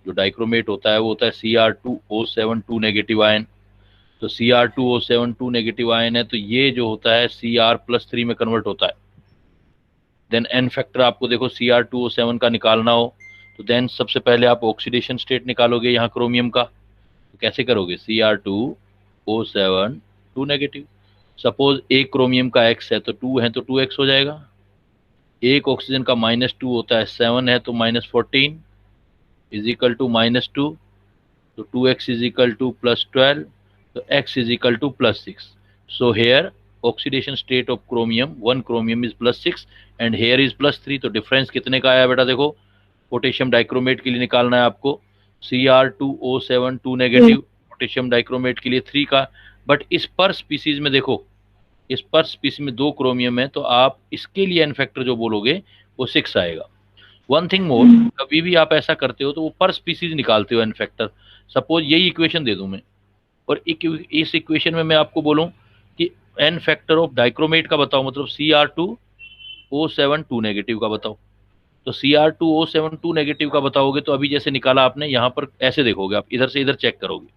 जो डाइक्रोमेट होता है वो होता है Cr2O7 2 नेगेटिव आयन। तो Cr2O7 2 नेगेटिव आयन है, तो ये जो होता है Cr+3 में कन्वर्ट होता है। देन एन फैक्टर आपको देखो Cr2O7 का निकालना हो तो देन सबसे पहले आप ऑक्सीडेशन स्टेट निकालोगे यहाँ क्रोमियम का। तो कैसे करोगे? Cr2O7 2 negative. सपोज एक क्रोमियम का x है तो 2 है तो 2x हो जाएगा। एक ऑक्सीजन का -2 होता है, 7 है तो -14 इज इक्वल टू -2, तो 2x इज इक्वल टू +12, तो x is equal to +6। So here oxidation state of chromium, one chromium is +6 and here is +3। तो डिफरेंस कितने का आया बेटा? देखो पोटेशियम डाइक्रोमेट के लिए निकालना है आपको Cr2O7 2 नेगेटिव, पोटेशियम डाइक्रोमेट के लिए 3 का। बट इस पर स्पीसीज में देखो, इस पर स्पीसीज में 2 क्रोमियम है, तो आप इसके लिए एन फैक्टर जो बोलोगे वो 6 आएगा। वन थिंग मोर, कभी भी आप ऐसा करते हो तो वो पर स्पीसीज निकालते हो एन फैक्टर। सपोज यही इक्वेशन दे दूं मैं, और इस इक्वेशन में मैं आपको बोलूं कि एन फैक्टर ऑफ डाइक्रोमेट का बताओ, मतलब Cr2O7 2 नेगेटिव का बताओ। तो Cr2O7 2 नेगेटिव का बताओगे तो अभी जैसे निकाला आपने, यहाँ पर ऐसे देखोगे आप, इधर से इधर चेक करोगे,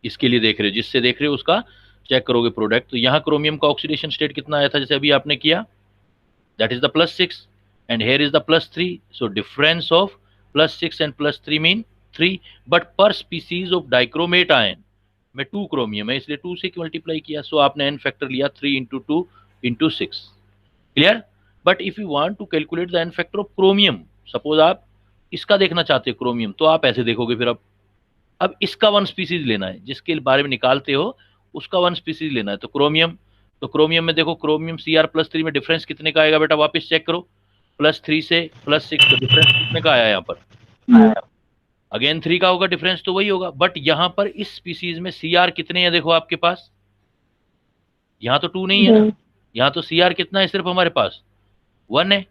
इसके लिए देख रहे हो, जिससे देख रहे हो उसका चेक करोगे प्रोडक्ट। तो यहाँ क्रोमियम का ऑक्सीडेशन स्टेट कितना आया था जैसे अभी आपने किया, that is the +6 and here is the +3, so difference of +6 and +3 mean 3, but per species of dichromate ion में 2 क्रोमियम है इसलिए 2 से मल्टीप्लाई किया, सो आपने एन फैक्टर लिया 3 × 2 × 6। Clear? But if you want to calculate the n factor of chromium, suppose आप इसका देखना चाहते हो क्रोमियम, तो आप ऐसे देखोगे फिर अब इसका वन स्पीसीज लेना है, जिसके बारे में निकालते हो उसका वन स्पीसीज लेना है। तो क्रोमियम में देखो, क्रोमियम Cr+3 में डिफरेंस कितने का आएगा बेटा? वापस चेक करो, +3 से +6, तो डिफरेंस कितने का आया यहाँ पर? अगेन 3 का होगा डिफरेंस, तो वही होगा। बट यहाँ पर इस स्पीसीज में Cr कितने हैं देखो आपके पास, यहाँ तो 2 नहीं है ना, यहाँ तो Cr कितना है सिर्फ हमारे पास 1 है।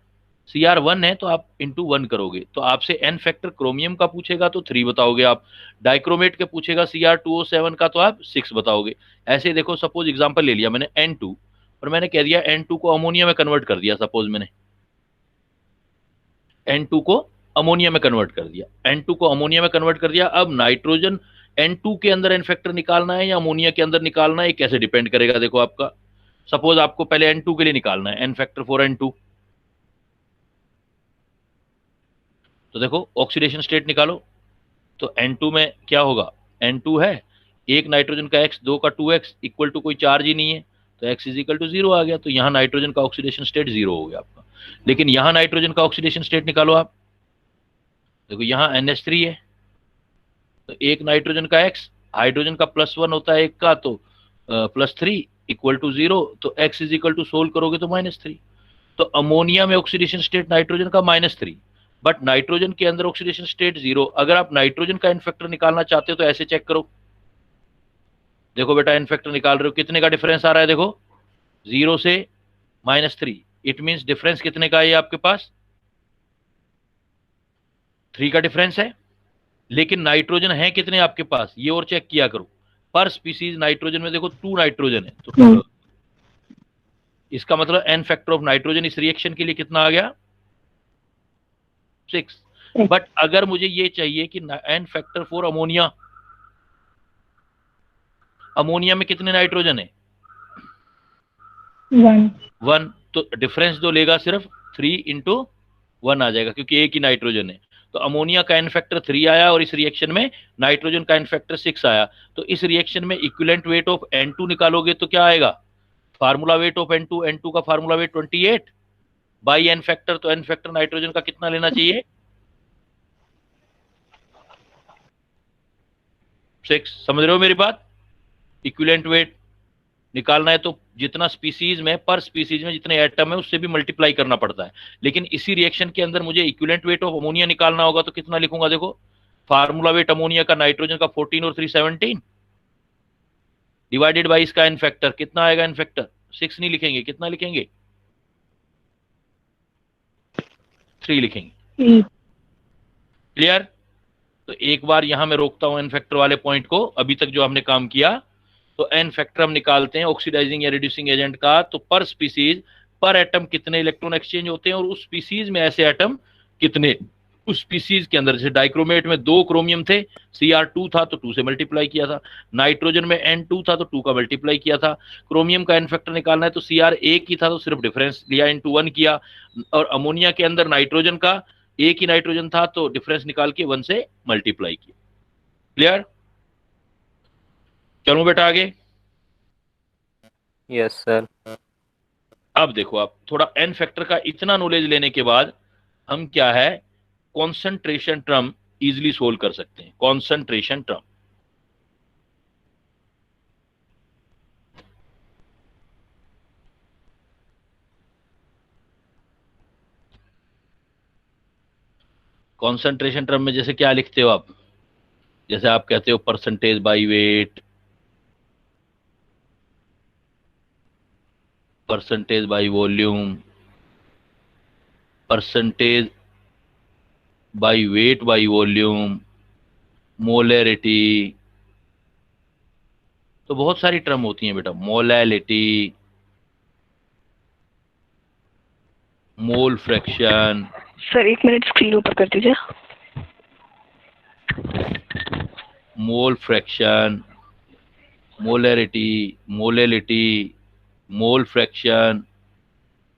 Cr 1 है तो आप इंटू 1 करोगे, तो आपसे एन फैक्टर क्रोमियम का पूछेगा तो 3 बताओगे आप, डाइक्रोमेट के पूछेगा Cr2O7 का तो आप 6 बताओगे। ऐसे देखो, सपोज एग्जांपल ले लिया मैंने N2 और मैंने कह दिया N2 को अमोनिया में कन्वर्ट कर दिया, सपोज मैंने N2 को अमोनिया में कन्वर्ट कर दिया, N2 को अमोनिया में कन्वर्ट कर दिया। अब नाइट्रोजन N2 के अंदर एन फैक्टर निकालना है या अमोनिया के अंदर निकालना है, कैसे डिपेंड करेगा? देखो आपका, सपोज आपको पहले N2 के लिए निकालना है एन फैक्टर फॉर N2, तो देखो ऑक्सीडेशन स्टेट निकालो। तो N2 में क्या होगा? N2 है, एक नाइट्रोजन का x, 2 का 2x, इक्वल टू कोई चार्ज ही नहीं है, तो x इज इक्वल टू 0 आ गया। तो यहाँ नाइट्रोजन का ऑक्सीडेशन स्टेट 0 हो गया आपका। लेकिन यहाँ नाइट्रोजन का ऑक्सीडेशन स्टेट निकालो आप, देखो यहाँ NH3 है, तो एक नाइट्रोजन का x, हाइड्रोजन का +1 होता है एक का, तो +3 इक्वल टू 0, तो x is equal to solve करोगे तो -3। तो अमोनिया में ऑक्सीडेशन स्टेट नाइट्रोजन का -3, बट नाइट्रोजन के अंदर ऑक्सीडेशन स्टेट 0। अगर आप नाइट्रोजन का इनफेक्टर निकालना चाहते हो तो ऐसे चेक करो, देखो बेटा इनफेक्टर निकाल रहे हो, कितने का डिफरेंस आ रहा है? देखो 0 से -3, इट मींस डिफरेंस कितने का है आपके पास? 3 का डिफरेंस है। लेकिन नाइट्रोजन है कितने आपके पास, ये और चेक किया करो। पर स्पीसीज नाइट्रोजन में देखो 2 नाइट्रोजन है, तो इसका मतलब एन फैक्टर ऑफ नाइट्रोजन इस रिएक्शन के लिए कितना आ गया? 6। बट अगर मुझे ये चाहिए कि n factor for ammonia, ammonia में कितने नाइट्रोजन है? 1। तो डिफरेंस जो लेगा सिर्फ 3 × 1 आ जाएगा, क्योंकि एक ही नाइट्रोजन है। तो अमोनिया का एन फैक्टर 3 आया और इस रिएक्शन में नाइट्रोजन का एन फैक्टर 6 आया। तो इस रिएक्शन में इक्विवेलेंट वेट ऑफ N2 निकालोगे तो क्या आएगा? फार्मूला वेट ऑफ N2 का formula weight 28 by n factor, तो एन फैक्टर नाइट्रोजन का कितना लेना चाहिए? 6। समझ रहे हो मेरी बात? इक्विवेलेंट वेट निकालना है तो जितना स्पीसीज में, पर स्पीसीज में जितने एटम है उससे भी मल्टीप्लाई करना पड़ता है। लेकिन इसी रिएक्शन के अंदर मुझे इक्विवेलेंट वेट ऑफ अमोनिया निकालना होगा तो कितना लिखूंगा? देखो फार्मूला वेट अमोनिया का नाइट्रोजन का 14 और 3 17 डिवाइडेड बाई इसका एन फैक्टर, कितना आएगा एन फैक्टर? 6 नहीं लिखेंगे, कितना लिखेंगे? 3 लिखेंगे। क्लियर? तो एक बार यहां मैं रोकता हूं एन फैक्टर वाले पॉइंट को। अभी तक जो हमने काम किया, तो एन फैक्टर हम निकालते हैं ऑक्सीडाइजिंग या रिड्यूसिंग एजेंट का, तो पर स्पीसीज, पर एटम कितने इलेक्ट्रॉन एक्सचेंज होते हैं और उस स्पीसीज में ऐसे एटम कितने उस स्पीसीज के अंदर, जैसे डाइक्रोमेट में 2 क्रोमियम थे, Cr2 था तो 2 से मल्टीप्लाई किया था, नाइट्रोजन में N2 था तो 2 का मल्टीप्लाई किया था, क्रोमियम का एन फैक्टर निकालना है तो Cr एक ही था तो सिर्फ डिफरेंस लिया, इंटू 1 किया, और अमोनिया के अंदर नाइट्रोजन का एक ही नाइट्रोजन था तो डिफरेंस निकाल के 1 से मल्टीप्लाई किया। क्लियर? चलो बेटा आगे। Yes sir. अब देखो, आप थोड़ा एन फैक्टर का इतना नॉलेज लेने के बाद हम क्या है, कॉन्सेंट्रेशन टर्म इजिली सोल्व कर सकते हैं। कॉन्सेंट्रेशन टर्म, कॉन्सेंट्रेशन टर्म में जैसे क्या लिखते हो आप, जैसे आप कहते हो percentage by wait, percentage by volume, percentage by weight by volume, molarity, तो बहुत सारी टर्म होती हैं बेटा, molality, mole fraction. Sir 1 minute screen ऊपर कर दीजिए। Mole fraction, molarity, molality, mole fraction.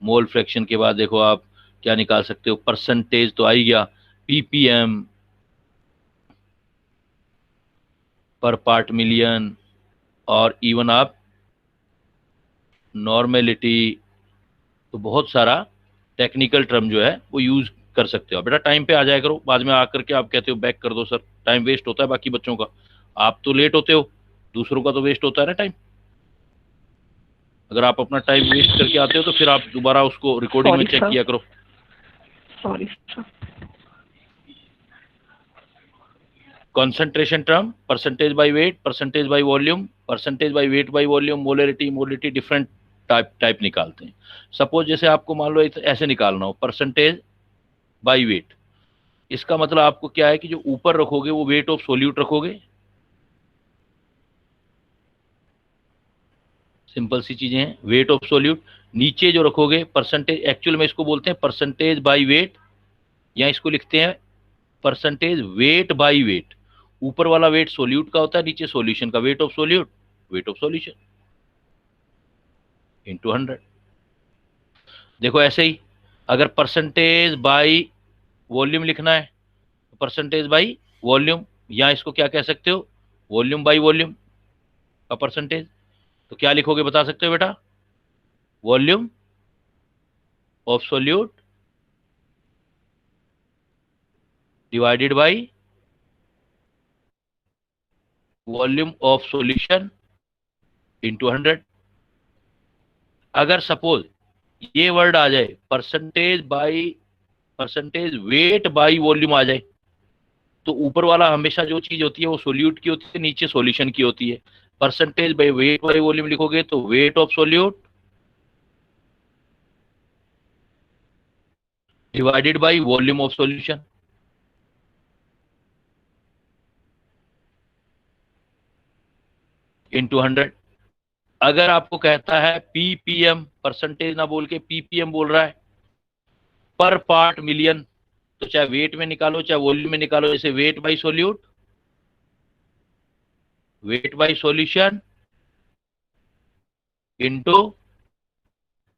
Mole fraction के बाद देखो आप क्या निकाल सकते हो, परसेंटेज तो आ ही गया, ppm पर पार्ट मिलियन, और इवन आप नॉर्मेलिटी। तो बहुत सारा टेक्निकल टर्म जो है वो यूज कर सकते हो बेटा। टाइम पे आ जाया करो, बाद में आकर के आप कहते हो बैक कर दो सर, टाइम वेस्ट होता है बाकी बच्चों का, आप तो लेट होते हो, दूसरों का तो वेस्ट होता है ना टाइम। अगर आप अपना टाइम वेस्ट करके आते हो तो फिर आप दोबारा उसको रिकॉर्डिंग में चेक किया करो। Sorry sir. Concentration term, percentage by wait, percentage by volume, percentage by weight by volume, molarity, molality, different type निकालते हैं। सपोज जैसे आपको मान लो ऐसे निकालना हो, परसेंटेज बाय वेट, इसका मतलब आपको क्या है कि जो ऊपर रखोगे वो वेट ऑफ सोल्यूट रखोगे, सिंपल सी चीजें हैं, वेट ऑफ सोल्यूट। नीचे जो रखोगे परसेंटेज, एक्चुअल में इसको बोलते हैं परसेंटेज बाय वेट, या इसको लिखते हैं परसेंटेज वेट बाय वेट। ऊपर वाला वेट सोल्यूट का होता है, नीचे सॉल्यूशन का wait of solute, weight of solution into 100। देखो ऐसे ही अगर परसेंटेज बाय वॉल्यूम लिखना है तो परसेंटेज बाय वॉल्यूम, या इसको क्या कह सकते हो, वॉल्यूम बाय वॉल्यूम का परसेंटेज। तो क्या लिखोगे बता सकते हो बेटा, volume of solute divided by volume of solution into 100। अगर सपोज ये वर्ड आ जाए, परसेंटेज वेट बाई वॉल्यूम आ जाए, तो ऊपर वाला हमेशा जो चीज होती है वो सोल्यूट की होती है, नीचे सॉल्यूशन की होती है। Percentage by weight by volume लिखोगे तो wait of solute divided by volume of solution into 100। अगर आपको कहता है पीपीएम, परसेंटेज ना बोल के पीपीएम बोल रहा है, पर पार्ट मिलियन, तो चाहे वेट में निकालो चाहे वॉल्यूम में निकालो, जैसे weight by solute, weight by solution into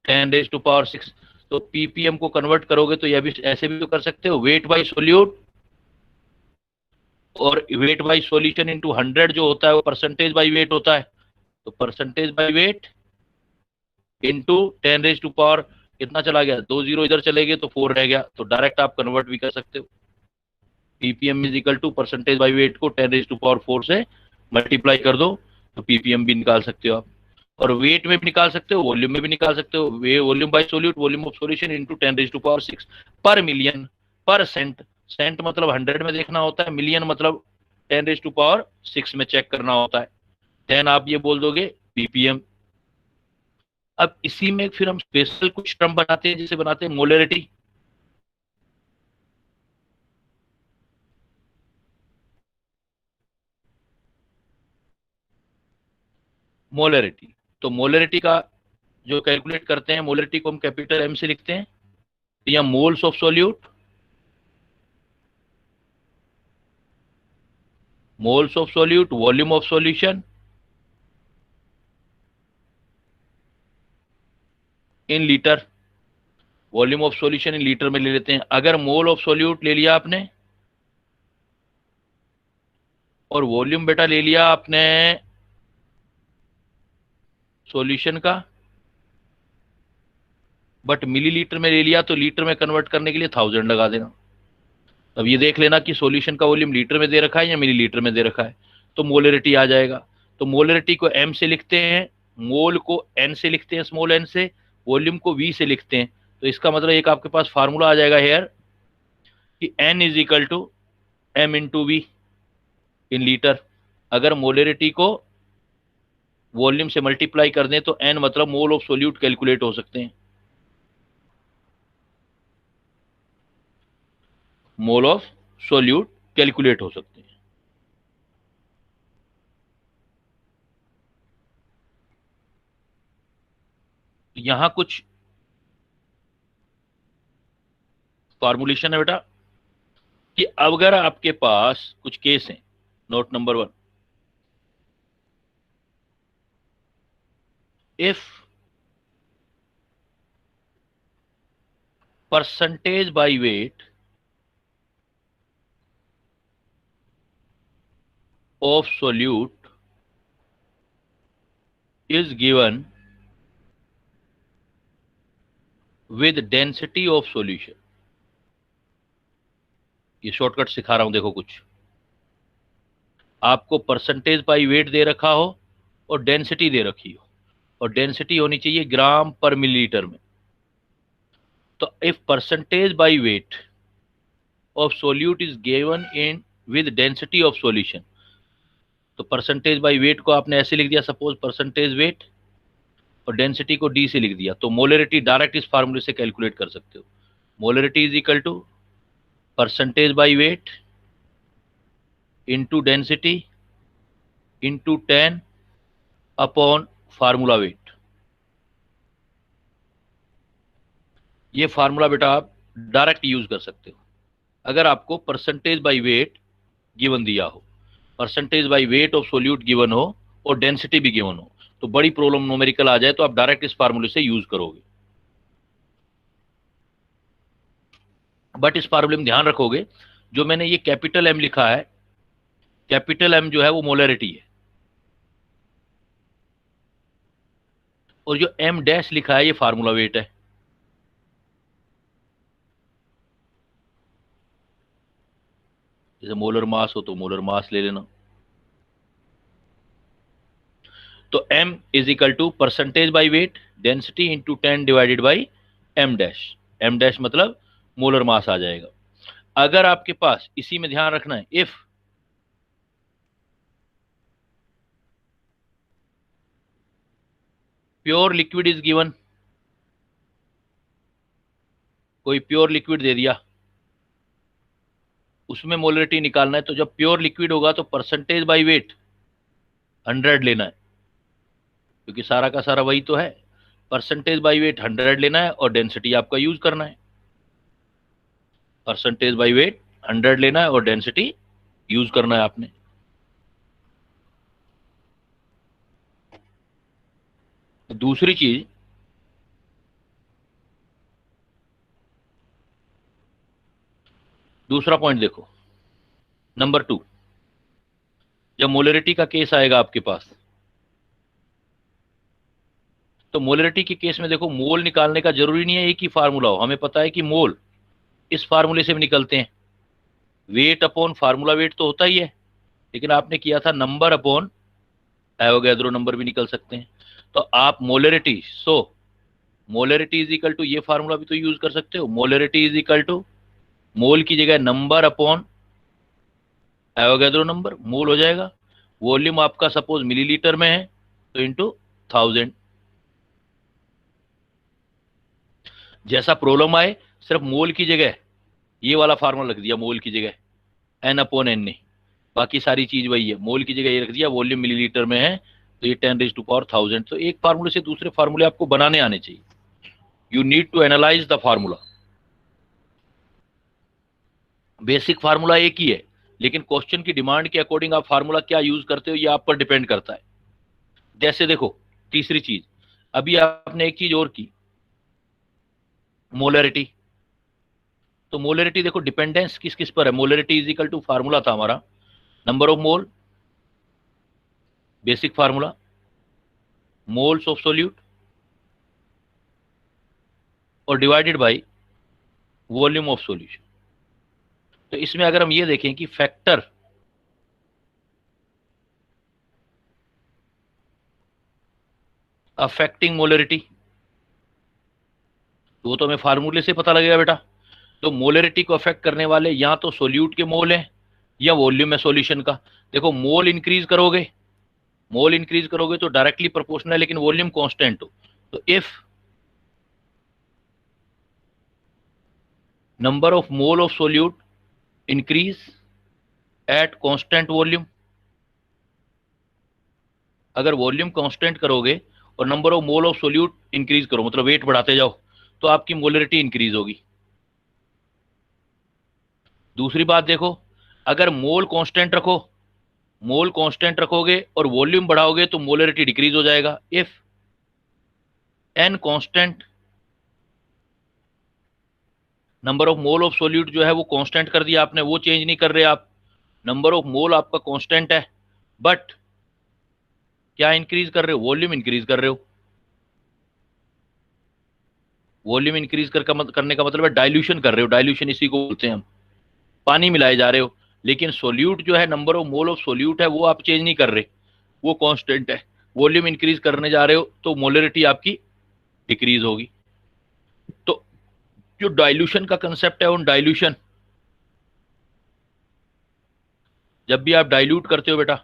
10⁻⁶। तो पीपीएम को कन्वर्ट करोगे तो यह भी ऐसे भी तो कर सकते हो, वेट बाई सोल्यूट और वेट बाई सॉल्यूशन इंटू 100 जो होता है वो परसेंटेज बाई वेट होता है, तो परसेंटेज बाई वेट इंटू 10⁻, कितना चला गया, 2 जीरो इधर चले गए तो 4 रह गया, तो डायरेक्ट आप कन्वर्ट भी कर सकते हो। Ppm is equal to percentage by weight को 10⁻⁴ से मल्टीप्लाई कर दो तो पीपीएम भी निकाल सकते हो आप। और वेट में भी निकाल सकते हो, वॉल्यूम में भी निकाल सकते हो, volume by solute, volume of solution into 10⁻⁶ पर मिलियन, पर सेंट, सेंट मतलब 100 में देखना होता है, मिलियन मतलब 10⁻⁶ में चेक करना होता है, देन आप ये बोल दोगे पीपीएम। अब इसी में फिर हम स्पेशल कुछ टर्म बनाते हैं, जिसे बनाते हैं मोलरिटी। मोलरिटी, तो मोलरिटी का जो कैलकुलेट करते हैं, मोलरिटी को हम कैपिटल एम से लिखते हैं, या moles of solute moles of solute, volume of solution in litre, volume of solution in litre में ले लेते हैं। अगर मोल ऑफ सॉल्यूट ले लिया आपने और वॉल्यूम बेटा ले लिया आपने सॉल्यूशन का, बट मिलीलीटर में ले लिया, तो लीटर में कन्वर्ट करने के लिए 1000 लगा देना। अब ये देख लेना कि सॉल्यूशन का वॉल्यूम लीटर में दे रखा है या मिलीलीटर में दे रखा है, तो मोलरिटी आ जाएगा। तो मोलरिटी को m से लिखते हैं, मोल को n से लिखते हैं, स्मॉल n से, वॉल्यूम को v से लिखते हैं। तो इसका मतलब एक आपके पास फार्मूला आ जाएगा हेयर कि n is equal to m into V in litre. अगर मोलरिटी को वॉल्यूम से मल्टीप्लाई कर दें तो n मतलब मोल ऑफ सोल्यूट कैलकुलेट हो सकते हैं, मोल ऑफ सोल्यूट कैलकुलेट हो सकते हैं। यहां कुछ फॉर्मुलेशन है बेटा कि अगर आपके पास कुछ केस हैं, note number 1, if percentage by wait of solute is given with density of solution। ये शॉर्टकट सिखा रहा हूं, देखो कुछ आपको परसेंटेज बाई वेट दे रखा हो और डेंसिटी दे रखी हो, और डेंसिटी होनी चाहिए ग्राम पर मिलीलीटर में। तो if percentage by wait of solute is given in with density of solution, तो परसेंटेज बाई वेट को आपने ऐसे लिख दिया, सपोज परसेंटेज वेट और डेंसिटी को डी से लिख दिया, तो मोलरिटी डायरेक्ट इस फार्मूले से कैलकुलेट कर सकते हो। Molarity is equal to percentage by weight into density into 10 upon formula weight. ये फार्मूला बेटा आप डायरेक्ट यूज कर सकते हो अगर आपको परसेंटेज बाई वेट गिवन दिया हो, percentage by wait of solute given हो और डेंसिटी भी गिवन हो, तो बड़ी प्रॉब्लम न्यूमेरिकल आ जाए तो आप डायरेक्ट इस फार्मूले से यूज करोगे। बट इस फार्मूले में ध्यान रखोगे, जो मैंने ये कैपिटल एम लिखा है, कैपिटल एम जो है वो मोलरिटी है, और जो एम डैश लिखा है ये फार्मूला वेट है। जैसे मोलर मास हो तो मोलर मास ले लेना। तो m is equal to percentage by weight density into 10 divided by M dash. M dash मतलब मोलर मास आ जाएगा। अगर आपके पास, इसी में ध्यान रखना है, if pure liquid is given, कोई प्योर लिक्विड दे दिया, उसमें मोलरिटी निकालना है, तो जब प्योर लिक्विड होगा तो परसेंटेज बाई वेट 100 लेना है, क्योंकि सारा का सारा वही तो है। परसेंटेज बाई वेट 100 लेना है और डेंसिटी आपका यूज करना है। परसेंटेज बाई वेट 100 लेना है और डेंसिटी यूज करना है आपने। दूसरी चीज, दूसरा पॉइंट देखो, नंबर 2, जब मोलरिटी का केस आएगा आपके पास, तो मोलरिटी के केस में देखो, मोल निकालने का जरूरी नहीं है एक ही फार्मूला हो। हमें पता है कि मोल इस फार्मूले से भी निकलते हैं, वेट अपॉन फार्मूला वेट तो होता ही है, लेकिन आपने किया था नंबर अपॉन एवोगैड्रो नंबर भी निकल सकते हैं। तो आप molarity, so molarity is equal to, ये फार्मूला भी तो यूज कर सकते हो, molarity is equal to mole की जगह number upon Avogadro number, mole हो जाएगा। वॉल्यूम आपका सपोज मिलीलीटर में है तो इंटू 1000। जैसा प्रॉब्लम आए, सिर्फ मोल की जगह ये वाला फार्मूला रख दिया, मोल की जगह एन अपॉन एन नहीं, बाकी सारी चीज वही है। मोल की जगह ये रख दिया, वॉल्यूम मिलीलीटर में है तो ये 10⁻1000। तो एक फार्मूले से दूसरे फार्मूले आपको बनाने आने चाहिए। You need to analyse the formula. Basic formula एक ही है, लेकिन क्वेश्चन की डिमांड के अकॉर्डिंग आप फार्मूला क्या यूज करते हो ये आप पर डिपेंड करता है। जैसे देखो तीसरी चीज, अभी आपने एक चीज और की, मोलरिटी। तो मोलरिटी देखो डिपेंडेंस किस किस पर है, molarity is equal to formula था हमारा number of mole, basic formula, moles of solute और divided by volume of solution. तो इसमें अगर हम ये देखें कि फैक्टर अफेक्टिंग मोलरिटी, तो वो तो हमें फार्मूले से पता लगेगा बेटा। तो मोलरिटी को अफेक्ट करने वाले या तो सोल्यूट के मोल हैं या वॉल्यूम है सॉल्यूशन का। देखो मोल इंक्रीज करोगे तो डायरेक्टली प्रोपोर्शनल है, लेकिन वॉल्यूम कांस्टेंट हो तो if number of mole of solute increase at constant volume, अगर वॉल्यूम कांस्टेंट करोगे और number of mole of solute increase करो, मतलब वेट बढ़ाते जाओ, तो आपकी मोलरिटी इंक्रीज होगी। दूसरी बात देखो, अगर मोल कांस्टेंट रखोगे और वॉल्यूम बढ़ाओगे तो मोलरिटी डिक्रीज हो जाएगा। If n constant, number of mole of solute जो है वो कांस्टेंट कर दिया आपने, वो चेंज नहीं कर रहे आप, नंबर ऑफ मोल आपका कांस्टेंट है, बट क्या इंक्रीज कर रहे हो, वॉल्यूम इंक्रीज कर रहे हो। वॉल्यूम इंक्रीज करने का मतलब है डाइल्यूशन कर रहे हो, डाइल्यूशन इसी को बोलते हैं हम, पानी मिलाए जा रहे हो। लेकिन सोल्यूट जो है, number of mole of solute है वो आप चेंज नहीं कर रहे, वो कांस्टेंट है। वॉल्यूम इंक्रीज करने जा रहे हो तो मोलरिटी आपकी डिक्रीज होगी। तो जो डाइल्यूशन का कंसेप्ट है, उन डाइल्यूशन, जब भी आप डाइल्यूट करते हो बेटा,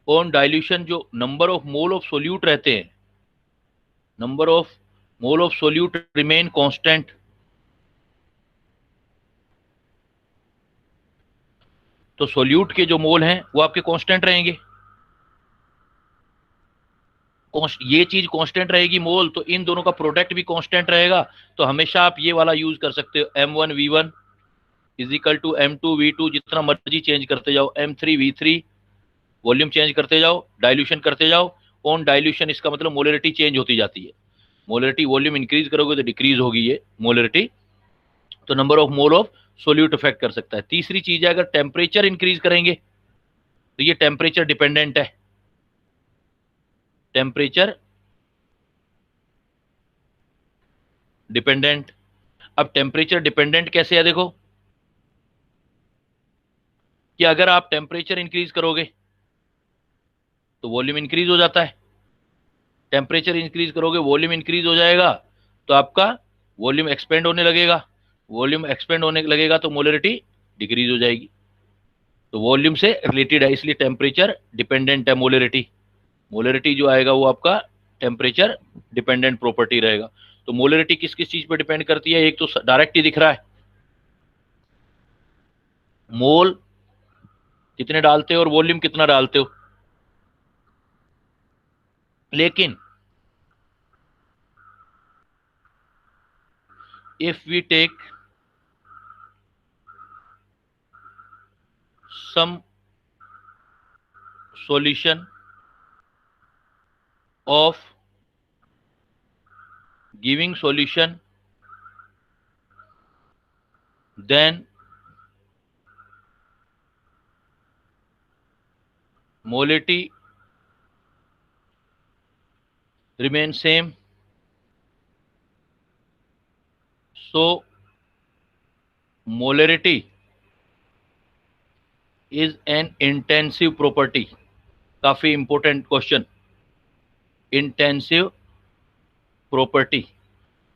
ऑन डाइल्यूशन जो number of mole of solute रहते हैं, number of mole of solute remain constant, तो सोल्यूट के जो मोल हैं वो आपके कांस्टेंट रहेंगे। ये चीज कांस्टेंट रहेगी मोल, तो इन दोनों का प्रोडक्ट भी कांस्टेंट रहेगा। तो हमेशा आप ये वाला यूज कर सकते हो, M1V1 is equal to M2V2, जितना मर्जी चेंज करते जाओ, M3V3, वॉल्यूम चेंज करते जाओ, डाइल्यूशन करते जाओ। ऑन डाइल्यूशन इसका मतलब मोलरिटी चेंज होती जाती है। मोलरिटी वॉल्यूम इंक्रीज करोगे तो डिक्रीज होगी ये मोलरिटी, तो number of mole of solute effect कर सकता है। तीसरी चीज है, अगर टेम्परेचर इंक्रीज करेंगे तो ये टेम्परेचर डिपेंडेंट है, टेम्परेचर डिपेंडेंट। अब टेम्परेचर डिपेंडेंट कैसे है, देखो कि अगर आप टेम्परेचर इंक्रीज करोगे तो वॉल्यूम इंक्रीज हो जाता है, टेम्परेचर इंक्रीज करोगे वॉल्यूम इंक्रीज हो जाएगा, तो आपका वॉल्यूम एक्सपेंड होने लगेगा, वॉल्यूम एक्सपेंड होने लगेगा तो मोलरिटी डिक्रीज हो जाएगी। तो वॉल्यूम से रिलेटेड है, इसलिए टेम्परेचर डिपेंडेंट है मोलरिटी। मोलरिटी जो आएगा वो आपका टेम्परेचर डिपेंडेंट प्रॉपर्टी रहेगा। तो मोलरिटी किस किस चीज पर डिपेंड करती है, एक तो डायरेक्ट ही दिख रहा है, मोल कितने डालते हो और वॉल्यूम कितना डालते हो। लेकिन if we take some solution of giving solution, then molarity remains same. So molarity is an intensive property. काफी important question, intensive property.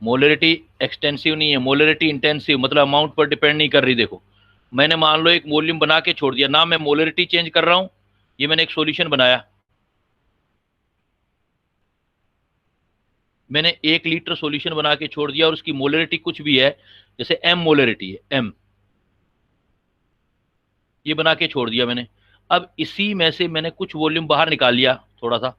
Molarity extensive नहीं है, मोलरिटी इंटेंसिव, मतलब अमाउंट पर डिपेंड नहीं कर रही। देखो मैंने मान लो एक वॉल्यूम बना के छोड़ दिया ना, मैं मोलरिटी चेंज कर रहा हूं, ये मैंने एक सॉल्यूशन बनाया, मैंने 1 लीटर सॉल्यूशन बना के छोड़ दिया और उसकी मोलरिटी कुछ भी है, जैसे M मोलरिटी है, M ये बना के छोड़ दिया मैंने। अब इसी में से मैंने कुछ वॉल्यूम बाहर निकाल लिया, थोड़ा सा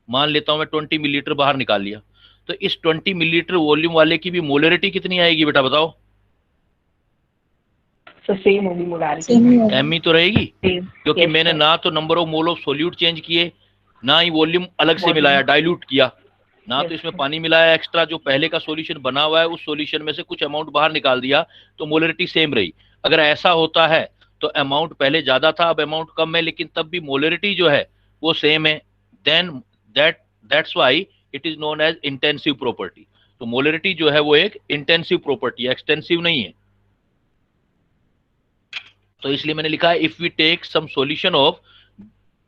मान लेता हूं मैं 20 मिलीलीटर बाहर निकाल लिया, तो इस 20 मिलीलीटर वॉल्यूम वाले की भी मोलरिटी कितनी आएगी बेटा बताओ। सो सेम होगी मोलारिटी, सेम ही होगा। एम ही तो रहेगी, सेम, क्योंकि मैंने ना तो number of mole of solute change किए, ना ही वॉल्यूम अलग से मिलाया, डाइल्यूट किया, ना तो इसमें पानी मिलाया एक्स्ट्रा, जो पहले का सॉल्यूशन बना हुआ है उस सॉल्यूशन में से कुछ अमाउंट बाहर निकाल दिया, तो मोलरिटी सेम रही। अगर ऐसा होता है तो अमाउंट पहले ज्यादा था, अब अमाउंट कम है, लेकिन तब भी मोलरिटी जो है वो सेम है, then that's why it is known as intensive property. तो मोलरिटी जो है वो एक इंटेंसिव प्रॉपर्टी है, एक्सटेंसिव नहीं है। तो इसलिए मैंने लिखा है if we take some solution of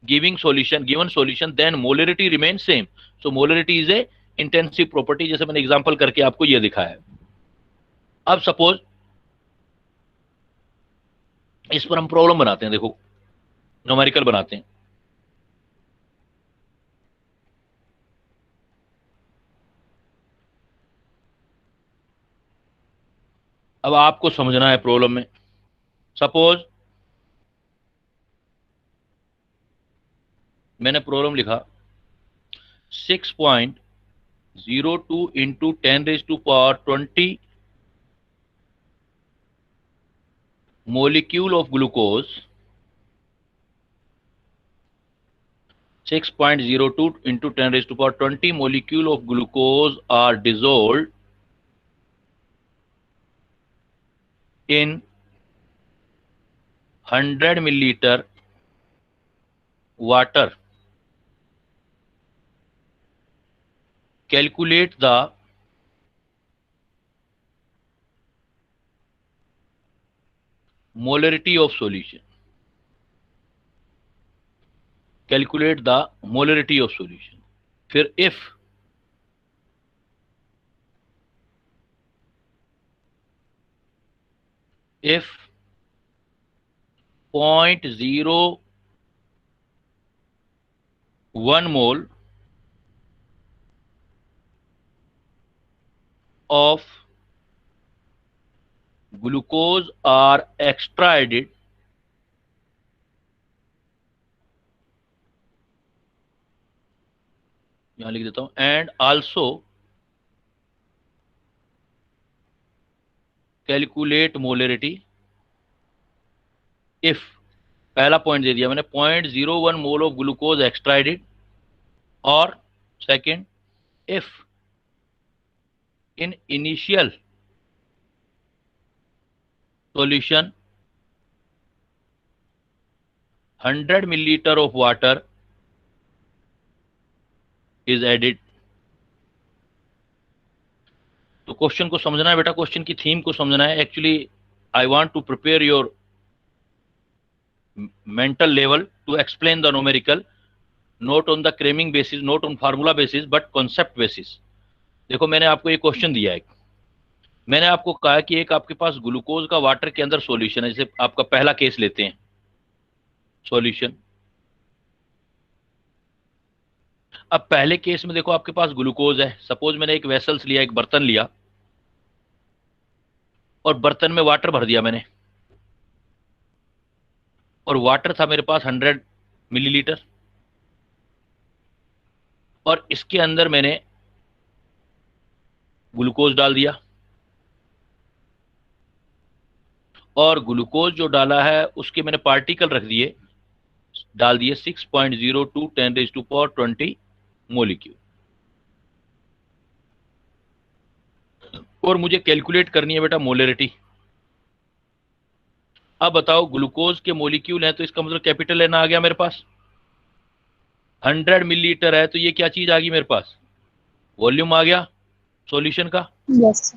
given solution then molarity remain same. So molarity is a intensive property, जैसे मैंने एग्जांपल करके आपको ये दिखाया है। अब सपोज इस पर हम प्रॉब्लम बनाते हैं, देखो न्यूमेरिकल बनाते हैं। अब आपको समझना है प्रॉब्लम में, सपोज मैंने प्रॉब्लम लिखा 6.02 into 10⁻20 molecule of glucose, 6.02 into 10⁻20 molecule of glucose are dissolved in 100 milliliter water. Calculate the molarity of solution. Calculate the molarity of solution. फिर if if 0.01 mole of glucose are extracted यहां लिख देता हूं, and also calculate molarity if, पहला point दे दिया मैंने 0.01 mole of glucose एक्सट्राइडेड, और second if in initial solution 100 milliliter of water is added। तो क्वेश्चन को समझना है बेटा, क्वेश्चन की थीम को समझना है। Actually I want to prepare your mental level to explain the numerical, not on the cramming basis, not on formula basis, but concept basis। देखो मैंने आपको एक क्वेश्चन दिया है, मैंने आपको कहा कि एक आपके पास ग्लूकोज का वाटर के अंदर सॉल्यूशन है, जैसे आपका पहला केस लेते हैं सॉल्यूशन। अब पहले केस में देखो आपके पास ग्लूकोज है, सपोज मैंने एक वेसल्स लिया, एक बर्तन लिया, और बर्तन में वाटर भर दिया मैंने, और वाटर था मेरे पास 100 मिलीलीटर, और इसके अंदर मैंने ग्लूकोज डाल दिया, और ग्लूकोज जो डाला है उसके मैंने पार्टिकल रख दिए, डाल दिए 6.02 10⁻20 मोलिक्यूल, और मुझे कैलकुलेट करनी है बेटा मोलरिटी। अब बताओ ग्लूकोज के मोलिक्यूल है तो इसका मतलब कैपिटल एन आ गया मेरे पास, 100 मिलीलीटर है तो ये क्या चीज आ गई मेरे पास, वॉल्यूम आ गया सॉल्यूशन का। यस।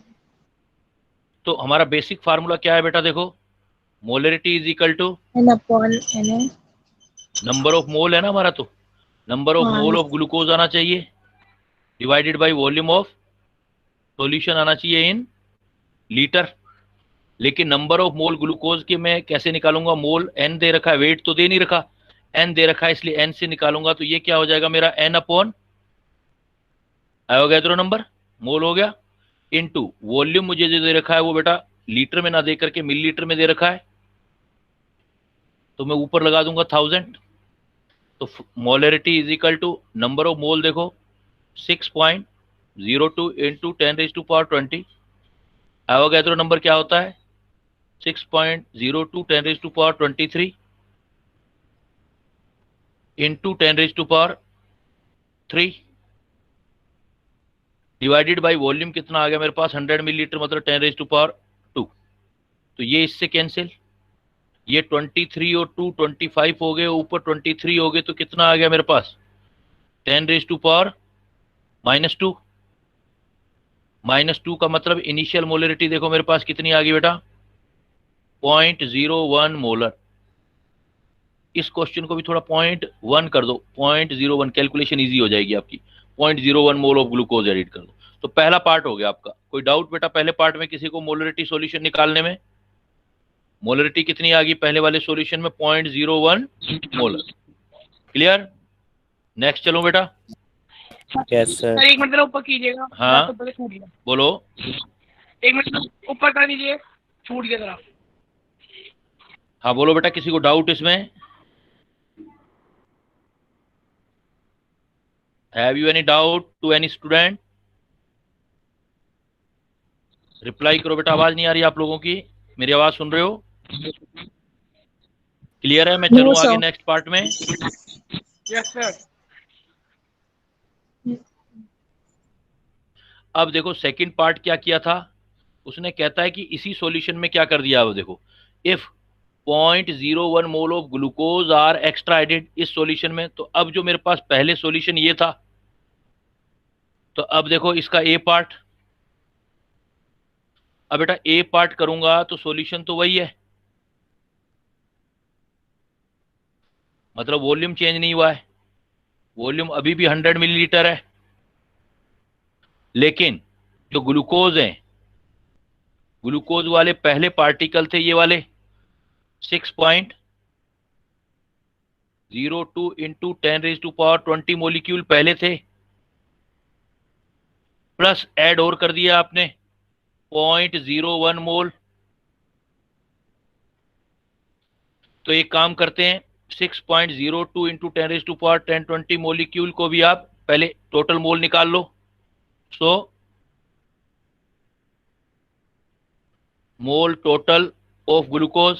तो हमारा बेसिक फार्मूला क्या है बेटा, देखो molarity is equal to n upon n, number of mole है ना हमारा, तो number of mole of glucose आना चाहिए divided by volume of solution आना चाहिए इन लीटर। लेकिन नंबर ऑफ मोल ग्लूकोज के मैं कैसे निकालूंगा, मोल एन दे रखा है, वेट तो दे नहीं रखा, एन दे रखा है, इसलिए एन से निकालूंगा, तो ये क्या हो जाएगा मेरा एन अपॉन आयोगैद्रो नंबर, मोल हो गया, इनटू वॉल्यूम मुझे जो दे रखा है वो बेटा लीटर में ना दे करके मिलीलीटर में दे रखा है, तो मैं ऊपर लगा दूंगा 1000। तो molarity is equal to number of mole, देखो 6.02 इंटू 10⁻20, एवोगैड्रो नंबर क्या होता है 6.02 10 raised to power 23 into 10 raised to power 3 divided by volume कितना आ गया मेरे पास 100 मिलीलीटर, मतलब 10 रेज टू पावर 2। तो ये इससे कैंसिल, ये 23 और 2 25 हो गए, ऊपर 23 हो गए, तो कितना आ गया मेरे पास 10 रेज टू पावर -2। -2 का मतलब इनिशियल मोलरिटी देखो मेरे पास कितनी आ गई बेटा 0.01 मोलर। इस क्वेश्चन को भी थोड़ा 0.1 कर दो, 0.01, कैलकुलेशन इजी हो जाएगी आपकी। 0.01 मोल ऑफ ग्लूकोज एडिट कर दो। तो पहला पार्ट हो गया आपका। कोई डाउट बेटा पहले पार्ट में किसी को मोलरिटी सॉल्यूशन निकालने में? मोलरिटी कितनी आ गई पहले वाले सॉल्यूशन में 0.01 मोलर। क्लियर? नेक्स्ट चलो बेटा। Yes sir. एक मिनट ऊपर कीजिएगा। हाँ बोलो। एक मिनट ऊपर कर दीजिए, छूट गया जरा। हाँ बोलो बेटा, किसी को डाउट इसमें? Have you any doubt to any student? Reply करो बेटा, आवाज नहीं आ रही आप लोगों की, मेरी आवाज सुन रहे हो? क्लियर है? मैं चलूं आगे नेक्स्ट पार्ट में। Yes sir. अब देखो सेकंड पार्ट क्या किया था उसने, कहता है कि इसी सॉल्यूशन में क्या कर दिया। अब देखो if 0.01 mole of glucose are extra added इस सॉल्यूशन में, तो अब जो मेरे पास पहले सॉल्यूशन ये था, तो अब देखो इसका ए पार्ट। अब बेटा ए पार्ट करूंगा तो सॉल्यूशन तो वही है, मतलब वॉल्यूम चेंज नहीं हुआ है, वॉल्यूम अभी भी 100 मिलीलीटर है। लेकिन जो ग्लूकोज है, ग्लूकोज वाले पहले पार्टिकल थे ये वाले 6.02 into 10 raise to power 20 molecule पहले थे, प्लस ऐड और कर दिया आपने 0.01 मोल। तो एक काम करते हैं 6.02 into 10 raise to power 1020 molecule को भी आप पहले टोटल मोल निकाल लो। So mole total of glucose,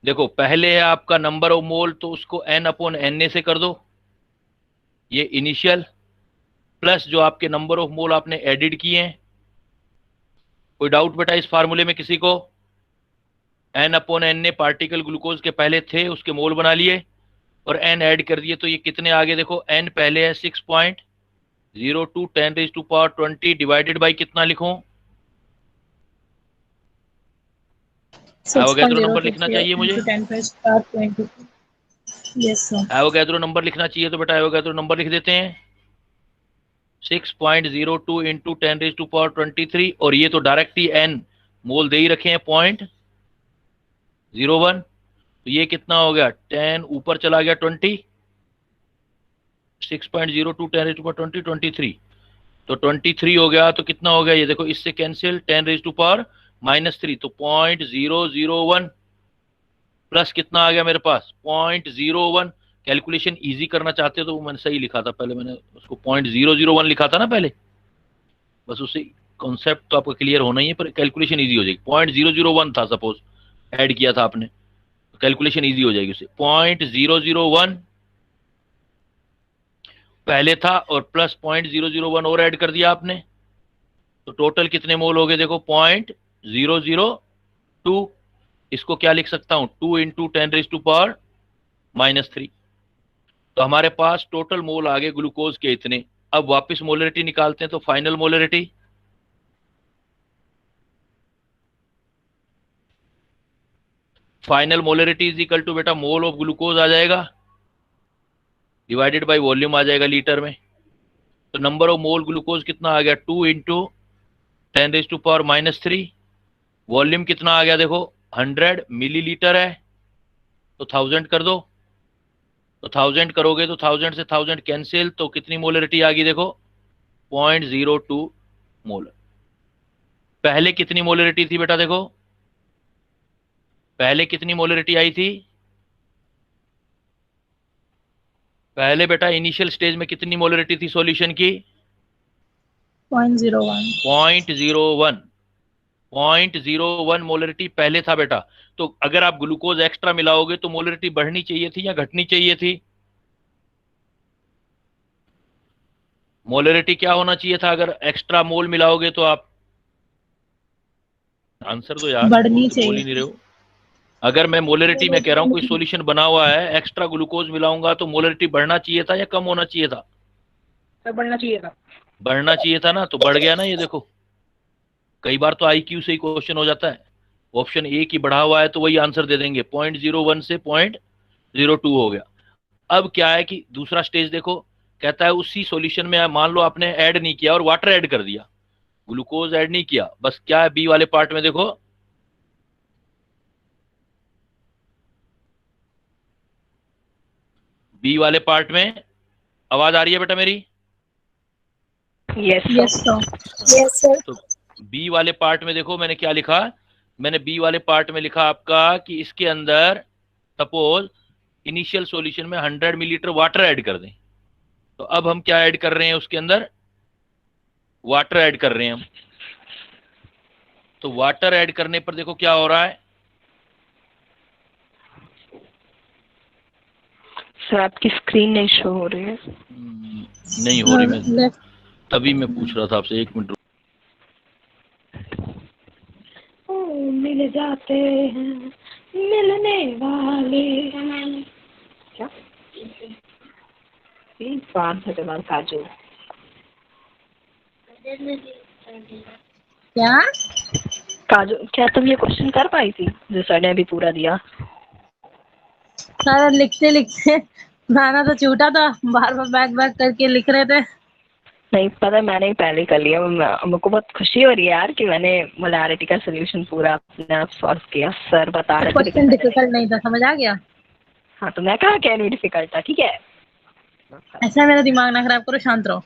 देखो पहले है आपका नंबर ऑफ मोल, तो उसको n/Na से कर दो, ये इनिशियल, प्लस जो आपके नंबर ऑफ मोल आपने एडिड किए हैं। कोई डाउट बेटा इस फार्मूले में किसी को? n/Na पार्टिकल ग्लूकोज के पहले थे, उसके मोल बना लिए और n ऐड कर दिए, तो ये कितने आगे देखो, n पहले है 6.02 10 raise to power 20 divided by कितना लिखूं? एवोगैड्रो नंबर लिखना चाहिए मुझे। एवोगैड्रो नंबर लिखना चाहिए, तो बेटा एवोगैड्रो नंबर लिख देते हैं 6.02 इंटू 10 रेज टू पावर 23, और ये तो डायरेक्ट ही n मोल दे ही रखे हैं 0.01, तो ये कितना हो गया 10 ऊपर चला गया 20, 6.02 10 रेज टू पावर 20 23, तो 23 हो गया, तो कितना हो गया ये देखो, इससे कैंसिल 10 रेज टू पावर -3, तो 0.001 प्लस कितना आ गया मेरे पास 0.01। कैलकुलेशन इजी करना चाहते हो तो वो मैंने सही लिखा था पहले, मैंने उसको 0.001 लिखा था ना पहले, बस उससे कॉन्सेप्ट तो आपका क्लियर होना ही है, पर कैलकुलेशन इजी हो जाएगी। 0.001 था सपोज, ऐड किया था आपने, तो कैलकुलेशन इजी हो जाएगी उससे। 0.001 पहले था और प्लस 0.001 और ऐड कर दिया आपने, तो टोटल कितने मोल हो गए देखो 0.002। इसको क्या लिख सकता हूं 2 इंटू 10 रेज टू पावर -3। तो हमारे पास टोटल मोल आ गए ग्लूकोज के इतने। अब वापस मोलरिटी निकालते हैं, तो final molarity is equal to बेटा मोल ऑफ ग्लूकोज आ जाएगा डिवाइडेड बाय वॉल्यूम आ जाएगा लीटर में। तो नंबर ऑफ मोल ग्लूकोज कितना आ गया 2 into 10 raise to power -3, volume कितना आ गया देखो 100 मिलीलीटर है, तो 1000 कर दो, तो 1000 करोगे तो 1000 से 1000 कैंसिल, तो कितनी मोलरिटी आ गई देखो 0.02 मोलर। पहले कितनी मोलरिटी थी बेटा देखो, पहले कितनी मोलरिटी आई थी, पहले बेटा इनिशियल स्टेज में कितनी मोलरिटी थी सॉल्यूशन की 0.01। 0.01 मोलरिटी पहले था बेटा। तो अगर आप ग्लूकोज एक्स्ट्रा मिलाओगे तो मोलरिटी बढ़नी चाहिए थी या घटनी चाहिए थी? मोलरिटी क्या होना चाहिए था अगर एक्स्ट्रा मोल मिलाओगे तो आप? आंसर दो यार, बढ़नी बोल चाहिए ही नहीं रहे हो। अगर मैं मोलरिटी में कह रहा हूं कोई सॉल्यूशन बना हुआ है, एक्स्ट्रा ग्लूकोज मिलाऊंगा तो मोलरिटी बढ़ना चाहिए था या कम होना चाहिए था? सर बढ़ना चाहिए था। बढ़ना चाहिए था ना, तो बढ़ गया ना ये देखो। कई बार तो आईक्यू से ही क्वेश्चन हो जाता है। ऑप्शन ए की बढ़ा हुआ है तो वही आंसर दे देंगे, 0.01 से 0.02 हो गया। अब क्या है कि दूसरा स्टेज देखो, कहता है उसी सॉल्यूशन में मान लो आपने ऐड नहीं किया और वाटर ऐड कर दिया, ग्लूकोज ऐड नहीं किया, बस क्या है बी वाले पार्ट में देखो, बी वाले पार्ट में आवाज आ रही है बेटा मेरी? Yes yes sir. Sir. Yes sir. तो बी वाले पार्ट में देखो मैंने क्या लिखा। मैंने बी वाले पार्ट में लिखा आपका कि इसके अंदर सपोज इनिशियल सॉल्यूशन में 100 मिलीलीटर वाटर ऐड कर दें। तो अब हम क्या ऐड कर रहे हैं उसके अंदर? वाटर ऐड कर रहे हैं हम। तो वाटर ऐड करने पर देखो क्या हो रहा है। सर आपकी स्क्रीन नहीं शो हो रही है। नहीं हो रही। मैं लेफ्ट। तभी मैं पूछ रहा था आपसे, एक मिनट मिल जाते हैं मिलने वाले। क्या 5 के बाद काजू। क्या? काजू, क्या तुम ये क्वेश्चन कर पाई थी जो सर ने अभी पूरा दिया? सारा लिखते लिखते गाना तो छूटा था, बार बार बैक बैक करके लिख रहे थे। नहीं पता, मैंने ही पहले कर लिया। मुझको बहुत खुशी हो रही है यार कि मैंने मोलारिटी का सोल्यूशन पूरा अपने आप सॉल्व किया। सर बता तो रहे थे लेकिन क्वेश्चन मैंने नहीं डिफिकल्ट नहीं किया। था, समझ आ गया? हाँ तो मैं कहा क्या डिफिकल्ट था, ठीक है। ऐसा मेरा दिमाग ना खराब करो, शांत रहो।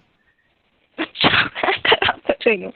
अच्छा मैं खराब कर रही हूँ।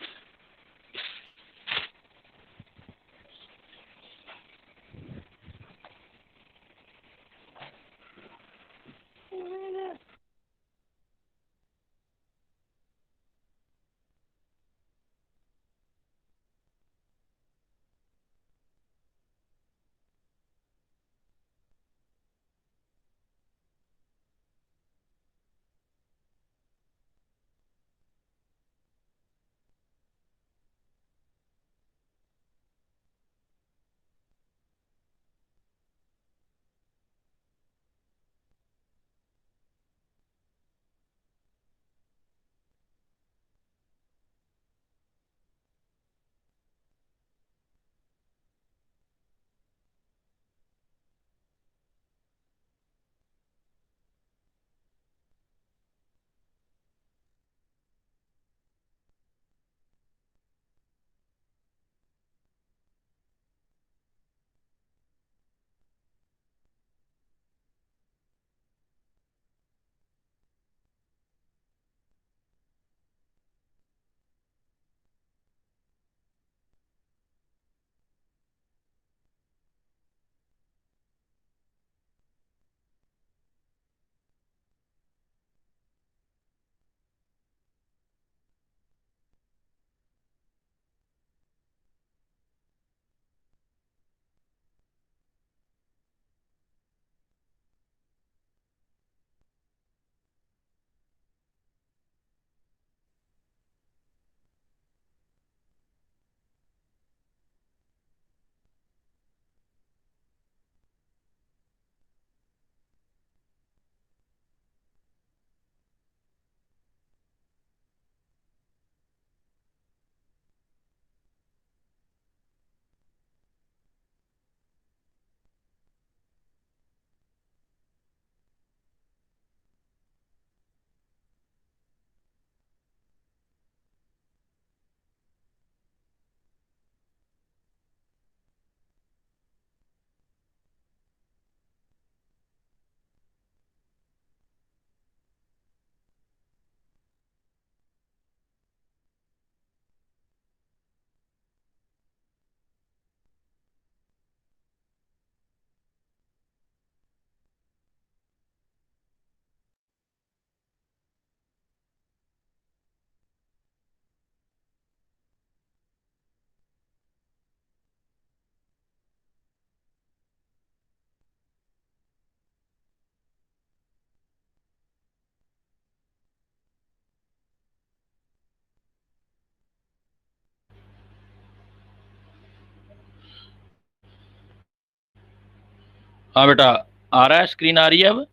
हाँ बेटा, आ रहा है, स्क्रीन आ रही है अब?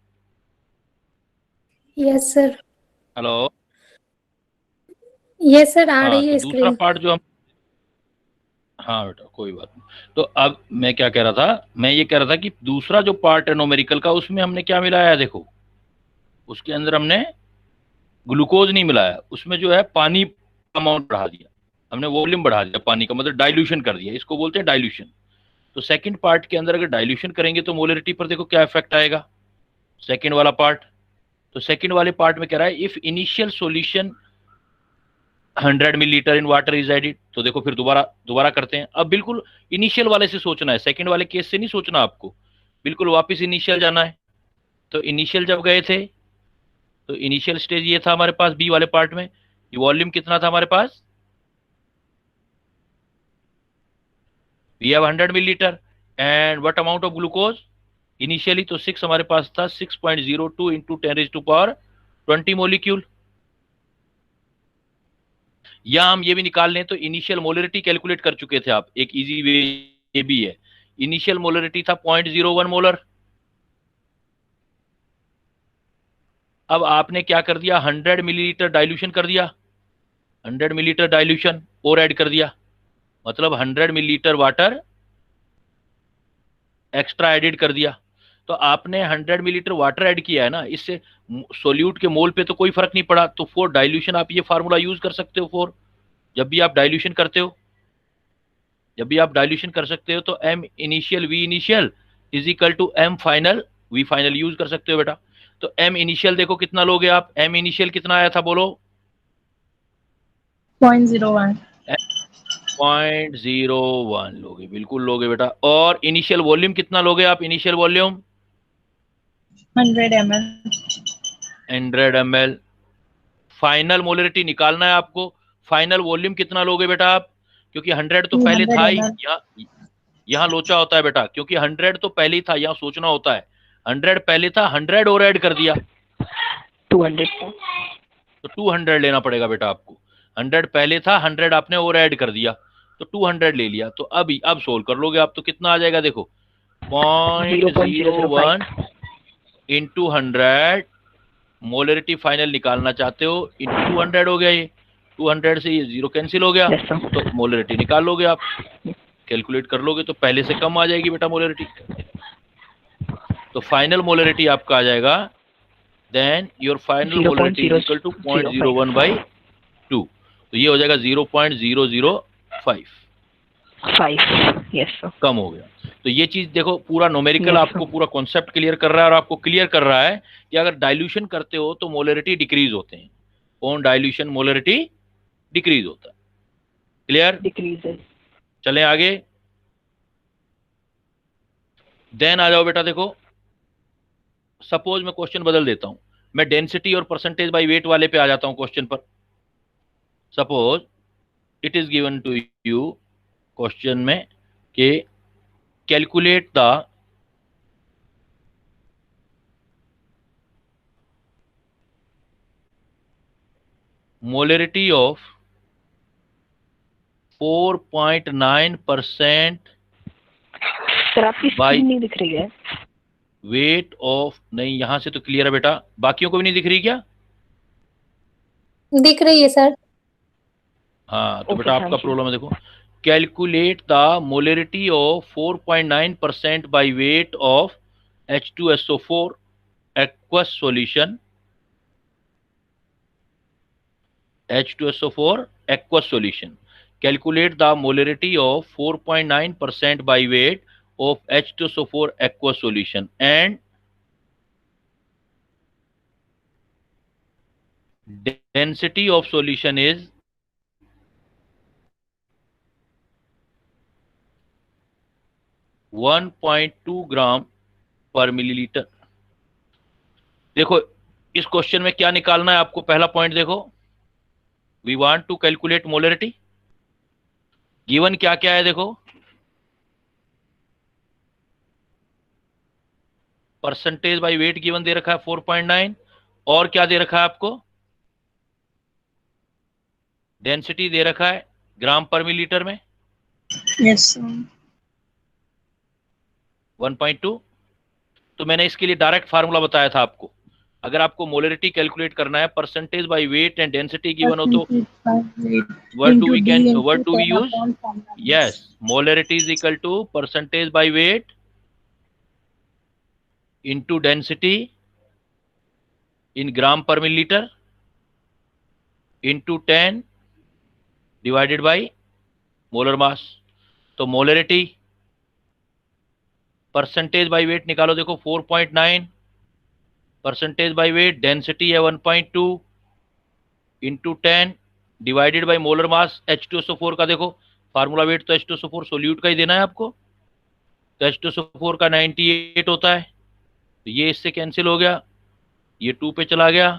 Yes sir. Hello. Yes sir, आ हाँ, रही तो है दूसरा स्क्रीन। पार्ट जो हम, हाँ बेटा कोई बात नहीं। तो अब मैं क्या कह रहा था, मैं ये कह रहा था कि दूसरा जो पार्ट है न्यूमेरिकल का, उसमें हमने क्या मिलाया है देखो, उसके अंदर हमने ग्लूकोज नहीं मिलाया, उसमें जो है पानी अमाउंट बढ़ा दिया हमने, वॉल्यूम बढ़ा दिया पानी का, मतलब डाइल्यूशन कर दिया, इसको बोलते हैं डाइल्यूशन। तो सेकंड पार्ट के अंदर अगर डाइल्यूशन करेंगे तो मोलरिटी पर देखो क्या इफेक्ट आएगा, सेकंड वाला पार्ट। तो सेकंड वाले पार्ट में कह रहा है if initial solution 100 millilitre in water is added, तो देखो फिर दोबारा दोबारा करते हैं। अब बिल्कुल इनिशियल वाले से सोचना है, सेकंड वाले केस से नहीं सोचना आपको, बिल्कुल वापस इनिशियल जाना है। तो इनिशियल जब गए थे, तो इनिशियल स्टेज ये था हमारे पास बी वाले पार्ट में, वॉल्यूम कितना था हमारे पास, we have 100 millilitre and what amount of glucose initially, तो 6 हमारे पास था, 6.02 इंटू 10⁻20 मोलिक्यूल। या हम ये भी निकाल लें तो इनिशियल मोलरिटी कैलकुलेट कर चुके थे आप, एक इजी वे ये भी है, इनिशियल मोलरिटी था 0.01 मोलर। अब आपने क्या कर दिया, 100 मिलीलीटर डाइल्यूशन कर दिया, 100 मिलीलीटर डाइल्यूशन और ऐड कर दिया, मतलब 100 मिलीलीटर वाटर एक्स्ट्रा एडिड कर दिया। तो आपने 100 मिलीलीटर वाटर ऐड किया है ना, इससे सोल्यूट के मोल पे तो कोई फर्क नहीं पड़ा। तो फॉर डाइल्यूशन आप ये फार्मूला यूज कर सकते हो, फॉर जब भी आप डाइल्यूशन करते हो, जब भी आप डाइल्यूशन कर सकते हो, तो M initial V initial is equal to M final V final use कर सकते हो बेटा। तो एम इनिशियल देखो कितना लोगे आप, एम इनिशियल कितना आया था बोलो, 0.01। 0.01 लोगे, बिल्कुल लोगे बेटा। और इनिशियल वॉल्यूम कितना लोगे आप, initial volume 100 ml। 100 ml। Final molarity निकालना है आपको, फाइनल वॉल्यूम कितना लोगे बेटा आप, क्योंकि 100 तो पहले 200 था ही, ml। यहाँ लोचा होता है बेटा, क्योंकि 100 तो पहले ही था, यहाँ सोचना होता है। 100 पहले था, 100 और ऐड कर दिया 200 तो 200 लेना पड़ेगा बेटा आपको। 100 पहले था, 100 आपने और ऐड कर दिया तो 200 ले लिया। तो अब सोल्व कर लोगे आप तो कितना आ जाएगा देखो, 0.01 इंटू 100, मोलरिटी फाइनल निकालना चाहते हो, इंटू 200 हो गया, ये 200 से ये 0 कैंसिल हो गया, Yes, sir. तो मोलरिटी निकाल लोगे आप, कैलकुलेट कर लोगे तो पहले से कम आ जाएगी बेटा मोलरिटी। तो फाइनल मोलरिटी आपका आ जाएगा, then your final molarity is equal to 0.01 by 2, तो ये हो जाएगा 0.005, 5। Yes sir. कम हो गया। तो ये चीज देखो, पूरा न्यूमेरिकल Yes, आपको पूरा कॉन्सेप्ट क्लियर कर रहा है, और आपको क्लियर कर रहा है कि अगर डाइल्यूशन करते हो तो मोलरिटी डिक्रीज होते हैं, ऑन डाइल्यूशन मोलरिटी डिक्रीज होता है। क्लियर? डिक्रीज है। चलें आगे, देन आ जाओ बेटा। देखो सपोज मैं क्वेश्चन बदल देता हूं, मैं डेंसिटी और परसेंटेज बाय वेट वाले पे आ जाता हूं क्वेश्चन पर। Suppose it is given to you question में कि calculate the molarity of 4.9% sir आपकी By- स्क्रीन नहीं दिख रही है। वेट ऑफ, नहीं यहां से तो क्लियर है बेटा, बाकियों को भी नहीं दिख रही क्या? दिख रही है सर। हाँ तो Okay, बेटा आपका thank you. प्रॉब्लम है, देखो calculate the molarity of 4.9% bye weight of H2SO4 aqueous solution, H2SO4 aqueous solution. Calculate the molarity of 4.9% by weight of H2SO4 aqueous solution and density of solution is 1.2 ग्राम पर millilitre. देखो इस question में क्या निकालना है आपको, पहला पॉइंट देखो, we want to calculate molarity, given क्या क्या है देखो, परसेंटेज बाय वेट गिवन दे रखा है 4.9, और क्या दे रखा है आपको, डेंसिटी दे रखा है ग्राम पर मिलीलीटर में यस सर। 1.2, तो मैंने इसके लिए डायरेक्ट फार्मूला बताया था आपको। अगर आपको मोलरिटी कैलकुलेट करना है, percentage by wait and density given हो, तो what do we use? Yes, molarity is equal to percentage by weight into density in gram per milliliter into 10 divided by molar mass। तो molarity percentage by wait निकालो, देखो 4.9 percentage by wait, density है 1.2 into 10 divided by molar mass H2SO4 का। देखो formula weight तो H2SO4 solute का ही देना है आपको, तो H2SO4 का 98 होता है, तो ये इससे कैंसिल हो गया, ये 2 पे चला गया,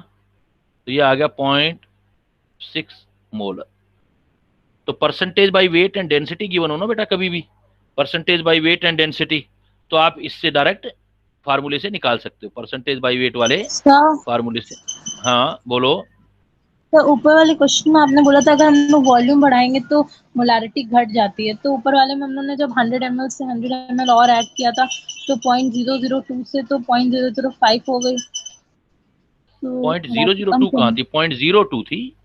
तो ये आ गया 0.6 मोलर। तो percentage by wait and density given हो ना बेटा, कभी भी percentage by wait and density, तो आप इससे डायरेक्ट फार्मूले से निकाल सकते हो, परसेंटेज बाय वेट वाले फार्मूले से। हाँ बोलो। तो ऊपर वाले क्वेश्चन में आपने बोला था अगर हम लोग वॉल्यूम बढ़ाएंगे तो मोलारिटी घट जाती है, तो ऊपर वाले में हम लोगों ने जब 100 ml से 100 ml और ऐड किया था तो 0.002 से तो 0.005 हो गई। तो 0.002 कहाँ थी, 0.02 थी।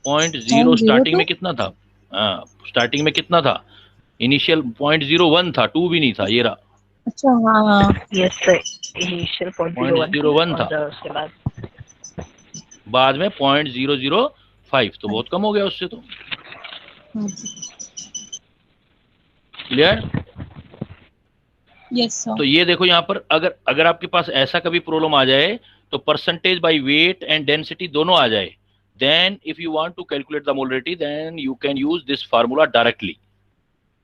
0.0 स्टार्टिंग में कितना था? हाँ स्टार्टिंग में कितना था? इनिशियल 0.01 था, 2 भी नहीं था, ये रहा। अच्छा हाँ यस सर, इनिशियल 0.01 था, उसके बाद में 0.005, तो बहुत कम हो गया उससे। तो क्लियर? Yes sir. तो ये देखो यहाँ पर अगर आपके पास ऐसा कभी प्रॉब्लम आ जाए तो percentage by wait and density दोनों आ जाए, then if you want to calculate the molarity then you can use this formula directly.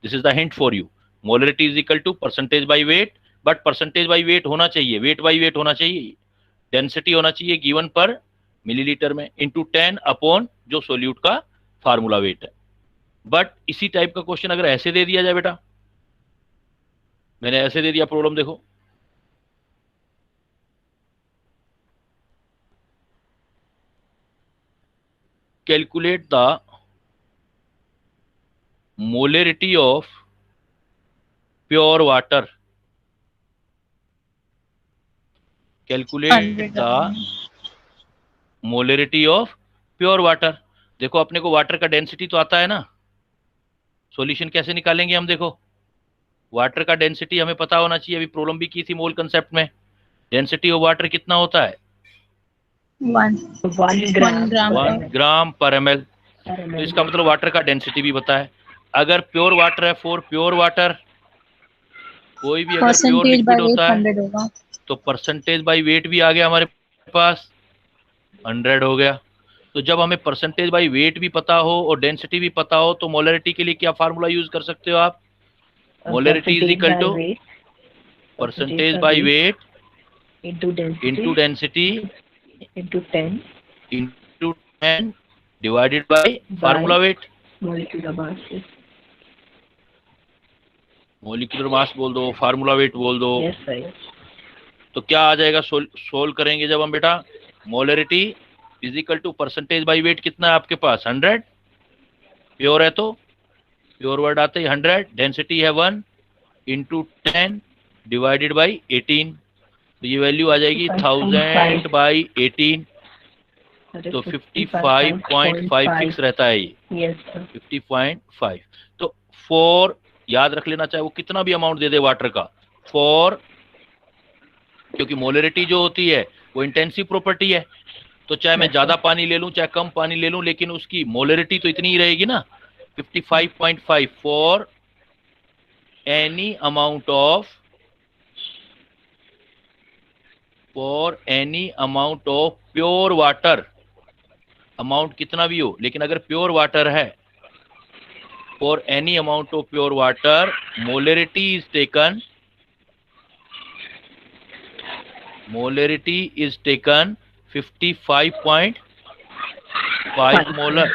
This is the hint for you. Molarity is equal to percentage by weight, but percentage by weight होना चाहिए, weight by weight होना चाहिए, density होना चाहिए given पर millilitre में into 10 upon जो solute का फार्मूला वेट है। बट इसी टाइप का क्वेश्चन अगर ऐसे दे दिया जाए बेटा, मैंने ऐसे दे दिया प्रॉब्लम, देखो calculate the molarity of pure water, calculate the molarity of pure water। देखो अपने को वाटर का डेंसिटी तो आता है ना, सॉल्यूशन कैसे निकालेंगे हम? देखो वाटर का डेंसिटी हमें पता होना चाहिए, अभी प्रॉब्लम भी की थी मोल कंसेप्ट में। डेंसिटी ऑफ वाटर कितना होता है? 1 ग्राम पर ml। तो इसका मतलब वाटर का डेंसिटी भी पता है। अगर प्योर वाटर है, फॉर प्योर वाटर कोई भी अगर प्योर लिक्विड होता है तो परसेंटेज बाय वेट भी आ गया हमारे पास, 100 हो गया। तो जब हमें परसेंटेज बाय वेट भी पता हो और डेंसिटी भी पता हो तो मोलरिटी के लिए क्या फार्मूला यूज कर सकते हो आप? Molarity is equal to percentage by weight into density into 10 into 10 divided by formula weight, molecular mass बोल दो, फार्मूला वेट बोल दो। yes sir। तो क्या आ जाएगा? सोल्व करेंगे जब हम बेटा, molarity is equal to percentage by weight कितना है आपके पास? 100। प्योर है तो प्योर वर्ड आते ही 100, डेंसिटी है 1 इंटू 10 डिवाइडेड बाई 18, तो ये वैल्यू आ जाएगी 1000 बाई 18, तो 55.56 रहता है ये, 50.5। तो 4 याद रख लेना, चाहे वो कितना भी अमाउंट दे दे वाटर का, 4, क्योंकि मोलरिटी जो होती है वो इंटेंसिव प्रॉपर्टी है, तो चाहे मैं ज्यादा पानी ले लूं चाहे कम पानी ले लूं, लेकिन उसकी मोलरिटी तो इतनी ही रहेगी ना, 55.5 for any amount of pure water. Amount कितना भी हो, लेकिन अगर प्योर वाटर है, for any amount of pure water molarity is taken 55.5 molar.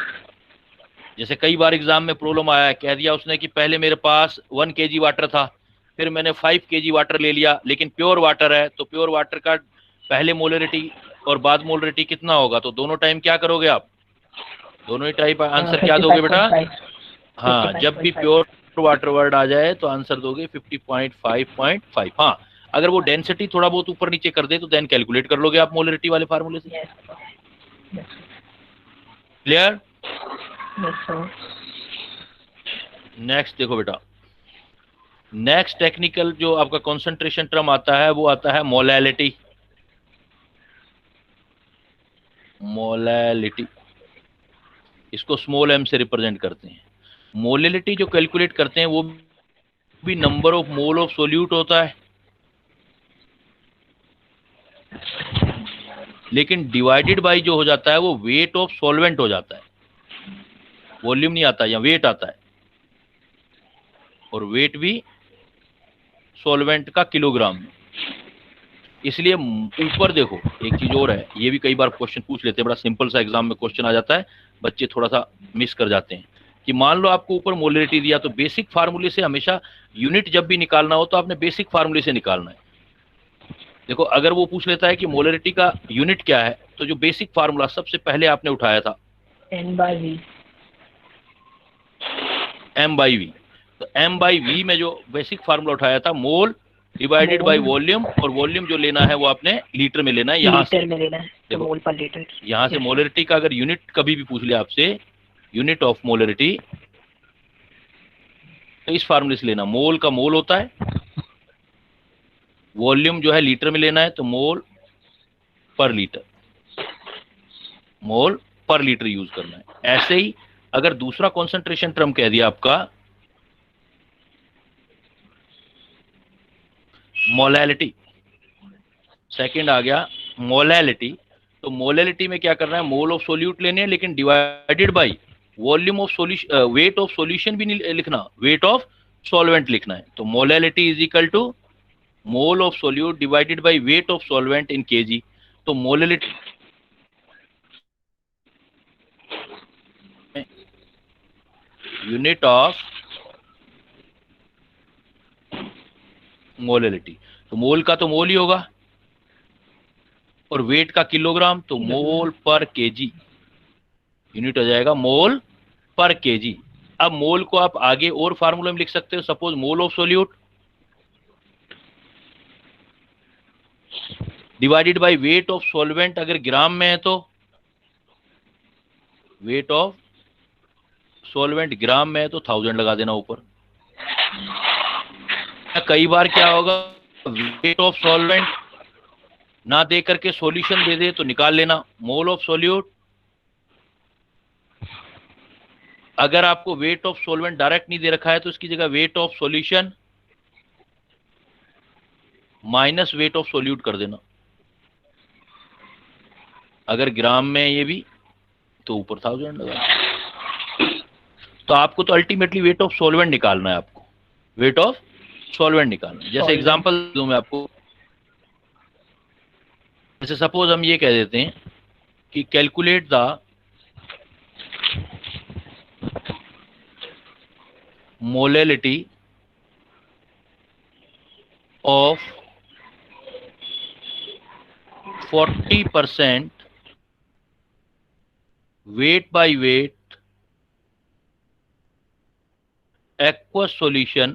जैसे कई बार एग्जाम में प्रॉब्लम आया है, कह दिया उसने कि पहले मेरे पास 1 kg वाटर था, फिर मैंने 5 kg वाटर ले लिया, लेकिन प्योर वाटर है, तो प्योर वाटर का पहले मोलरिटी और बाद मोलरिटी कितना होगा? तो दोनों टाइम क्या करोगे आप? दोनों ही टाइप आंसर क्या दोगे बेटा? हाँ, जब भी प्योर वाटर वर्ड आ जाए तो आंसर दोगे 50.5.5। हाँ, अगर वो डेंसिटी थोड़ा बहुत ऊपर नीचे कर दे तो देन कैलकुलेट कर लोगे आप मोलरिटी वाले फार्मूले से। क्लियर? नेक्स्ट देखो बेटा, नेक्स्ट टेक्निकल जो आपका कंसंट्रेशन टर्म आता है वो आता है मोलैलिटी। मोलैलिटी इसको स्मॉल m से रिप्रेजेंट करते हैं। मोलैलिटी जो कैलकुलेट करते हैं वो भी number of mole of solute होता है, लेकिन डिवाइडेड बाय जो हो जाता है वो वेट ऑफ सॉल्वेंट हो जाता है। वॉल्यूम नहीं आता, या वेट आता है, और वेट भी सॉल्वेंट का किलोग्राम में। इसलिए ऊपर देखो एक चीज और है, ये भी कई बार क्वेश्चन पूछ लेते हैं, बड़ा सिंपल सा एग्जाम में क्वेश्चन आ जाता है, बच्चे थोड़ा सा मिस कर जाते हैं कि मान लो आपको ऊपर मोलरिटी दिया तो बेसिक फार्मूले से हमेशा यूनिट जब भी निकालना हो तो आपने बेसिक फार्मूले से निकालना है। देखो अगर वो पूछ लेता है कि मोलरिटी का यूनिट क्या है, तो जो बेसिक फार्मूला सबसे पहले आपने उठाया था N/V। m/v, तो m/v में जो बेसिक फार्मूला उठाया था मोल डिवाइडेड बाय वॉल्यूम, और वॉल्यूम जो लेना है वो आपने लीटर में लेना है। यहाँ से में लेना है, तो मोल पर लीटर। यहाँ से मोलरिटी का अगर यूनिट कभी भी पूछ ले आपसे, यूनिट ऑफ मोलरिटी, तो इस फार्मूले से लेना। मोल का मोल होता है, वॉल्यूम जो है लीटर में लेना है, तो मोल पर लीटर, मोल पर लीटर यूज करना है। ऐसे ही अगर दूसरा कॉन्सेंट्रेशन टर्म कह दिया आपका मोलैलिटी, सेकंड आ गया मोलैलिटी, तो मोलैलिटी में क्या करना है, मोल ऑफ सोल्यूट लेने हैं, लेकिन divided by volume of solution, weight of solution भी नहीं लिखना, वेट ऑफ सॉल्वेंट लिखना है। तो molality is equal to mole of solute divided by weight of solvent in kg. तो मोलैलिटी यूनिट ऑफ मोलैलिटी, तो मोल का तो मोल ही होगा, और वेट का किलोग्राम, तो मोल पर केजी यूनिट हो जाएगा, मोल पर केजी। अब मोल को आप आगे और फार्मूला में लिख सकते हो, suppose mole of solute divided by weight of solvent, अगर ग्राम में है तो वेट ऑफ सॉल्वेंट ग्राम में है तो 1000 लगा देना ऊपर। कई बार क्या होगा, वेट ऑफ सॉल्वेंट ना दे करके सॉल्यूशन दे दे तो निकाल लेना मोल ऑफ सोल्यूट। अगर आपको वेट ऑफ सॉल्वेंट डायरेक्ट नहीं दे रखा है तो इसकी जगह wait of solution minus weight of solute कर देना। अगर ग्राम में ये भी तो ऊपर 1000 लगा। तो आपको तो अल्टीमेटली वेट ऑफ सॉल्वेंट निकालना है, आपको वेट ऑफ सॉल्वेंट निकालना है। जैसे एग्जांपल दूं मैं आपको, जैसे सपोज हम ये कह देते हैं कि calculate the molality of 40% weight by weight aqueous solution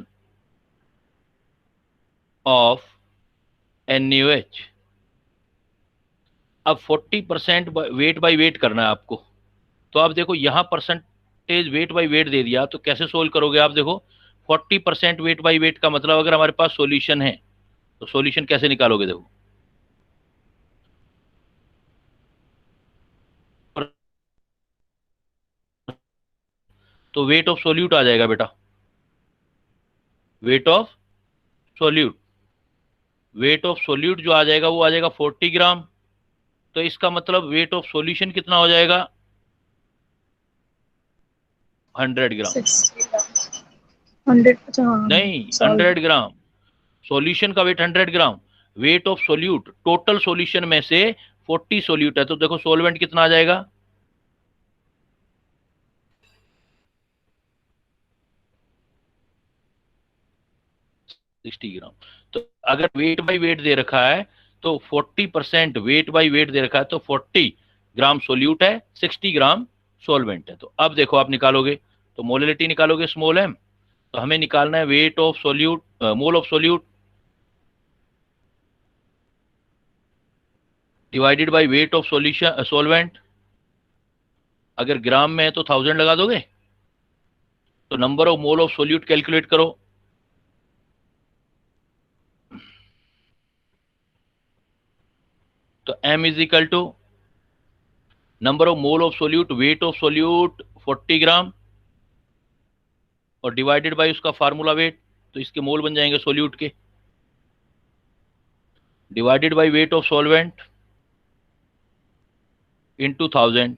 of NaOH। अब 40% वेट बाय वेट करना है आपको, तो आप देखो यहाँ परसेंटेज वेट बाय वेट दे दिया, तो कैसे सोल्व करोगे आप देखो। 40% वेट बाय वेट का मतलब अगर हमारे पास सॉल्यूशन है तो सॉल्यूशन कैसे निकालोगे, देखो तो वेट ऑफ सोल्यूट आ जाएगा बेटा, wait of solute, weight of solute जो आ जाएगा वो आ जाएगा 40 ग्राम। तो इसका मतलब वेट ऑफ सॉल्यूशन कितना हो जाएगा, 100 ग्राम। 100 नहीं 100 ग्राम, सॉल्यूशन का weight 100 gram, weight of solute, total solution में से 40 सोल्यूट है, तो देखो सॉल्वेंट कितना आ जाएगा, 60 ग्राम। तो अगर वेट बाय वेट दे रखा है तो 40% वेट बाय वेट दे रखा है, तो 40 ग्राम सोल्यूट है, 60 ग्राम सॉल्वेंट है। तो अब देखो आप निकालोगे तो मोलैलिटी निकालोगे स्मॉल m, तो हमें निकालना है weight of solute, mole of solute, divided by weight of solution solvent, अगर ग्राम में है तो 1000 लगा दोगे, तो number of mole of solute calculate करो। तो m is equal to number of mole of solute, weight of solute 40 gram और डिवाइडेड बाय उसका फार्मूला वेट, तो इसके मोल बन जाएंगे सोल्यूट के, divided by weight of solvent into 1000,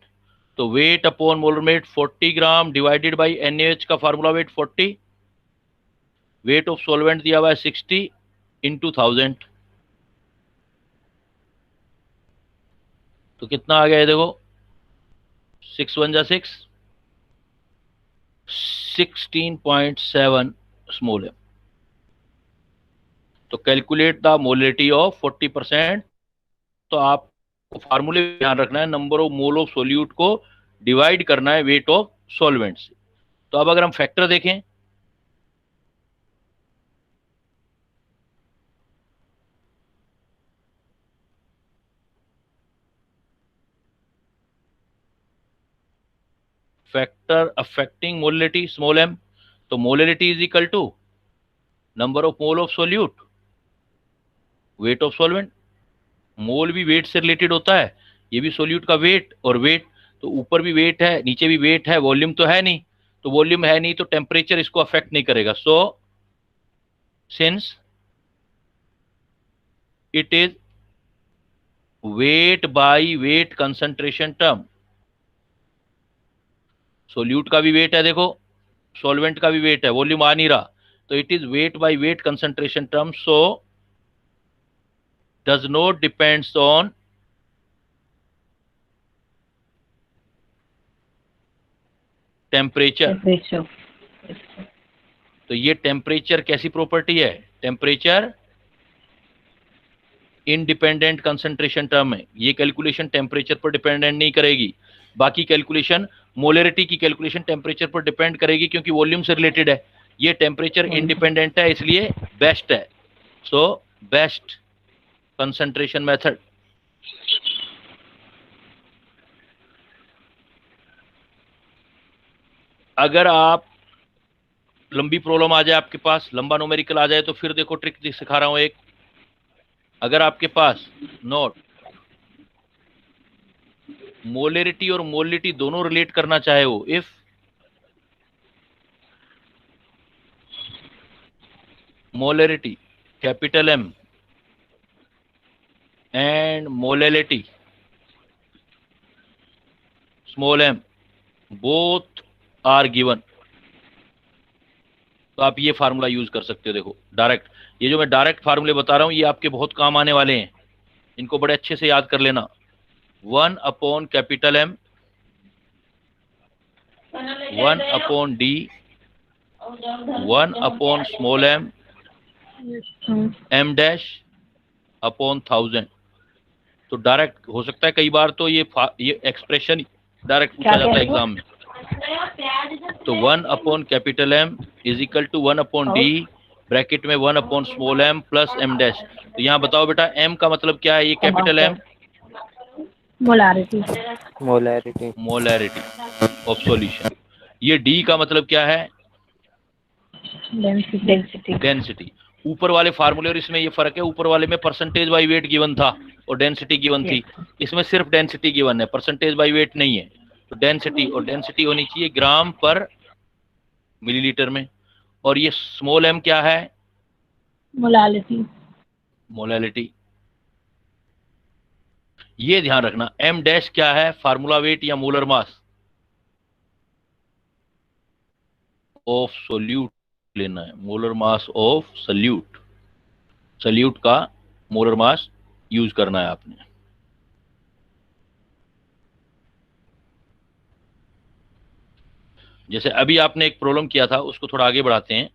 तो weight upon molar weight 40 gram divided by NaOH का formula wait 40, wait of solvent दिया हुआ है 60 इंटू 1000, तो कितना आ गया है देखो, 6 1 जा 6, 16.7 स्मॉल है। तो कैलकुलेट द मोलिटी ऑफ 40%, तो आपको फार्मूले ध्यान रखना है, number of mole of solute को डिवाइड करना है वेट ऑफ सॉल्वेंट से। तो अब अगर हम फैक्टर देखें, factor affecting molality small m, तो molality is equal to number of mole of solute weight of solvent. Mole भी वेट से रिलेटेड होता है, ये भी सोल्यूट का वेट, और वेट तो ऊपर भी वेट है नीचे भी वेट है, वॉल्यूम तो है नहीं, तो वॉल्यूम है नहीं तो टेम्परेचर इसको अफेक्ट नहीं करेगा। So since it is weight by wait concentration term, solute का भी वेट है देखो, सॉल्वेंट का भी वेट है, वॉल्यूम आ नहीं रहा, तो it is weight by wait concentration term, so does not depends on temperature. तो ये टेम्परेचर कैसी प्रॉपर्टी है, टेम्परेचर इंडिपेंडेंट कंसंट्रेशन टर्म है, ये कैलकुलेशन टेम्परेचर पर डिपेंडेंट नहीं करेगी, बाकी कैलकुलेशन मोलरिटी की कैलकुलेशन टेम्परेचर पर डिपेंड करेगी क्योंकि वॉल्यूम से रिलेटेड है, ये टेम्परेचर इंडिपेंडेंट है इसलिए बेस्ट है। So best concentration method. अगर आप लंबी प्रॉब्लम आ जाए आपके पास, लंबा न्यूमेरिकल आ जाए, तो फिर देखो ट्रिक सिखा रहा हूं एक, अगर आपके पास नोट मोलरिटी और मोलिटी दोनों रिलेट करना चाहे हो, if molarity capital M and molality small m both are given, तो आप ये फार्मूला यूज कर सकते हो। देखो डायरेक्ट, ये जो मैं डायरेक्ट फार्मूले बता रहा हूं ये आपके बहुत काम आने वाले हैं, इनको बड़े अच्छे से याद कर लेना। 1 upon capital M 1 upon D 1 upon small m m dash upon 1000। तो डायरेक्ट हो सकता है कई बार तो ये एक्सप्रेशन डायरेक्ट पूछा जाता है एग्जाम में। तो 1 upon capital M is equal to 1 upon D bracket में 1 upon small m plus m dash. तो यहाँ बताओ बेटा m का मतलब क्या है, ये capital M molarity molarity of solution, ये D का मतलब क्या है, डेंसिटी। ऊपर वाले फार्मूले और इसमें ये फर्क है, ऊपर वाले में परसेंटेज बाय वेट गिवन था और डेंसिटी गिवन थी, इसमें सिर्फ डेंसिटी गिवन है, परसेंटेज बाय वेट नहीं है। तो डेंसिटी, और डेंसिटी होनी चाहिए ग्राम पर मिलीलीटर में, और ये स्मॉल m क्या है, मोलालिटी। ये ध्यान रखना, m डैश क्या है, फार्मूला वेट या मोलर मास ऑफ सोल्यूट लेना है, molar mass of solute, solute का मोलर मास यूज करना है आपने। जैसे अभी आपने एक प्रॉब्लम किया था उसको थोड़ा आगे बढ़ाते हैं।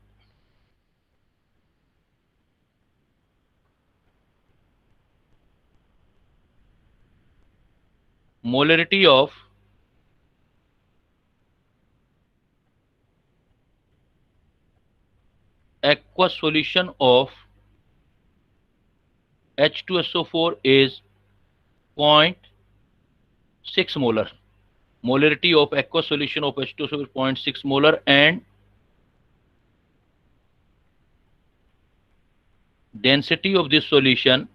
Molarity of aqueous solution of H2SO4 is 0.6 molar. Molarity of aqueous solution of H2SO is 0.6 molar and density of this solution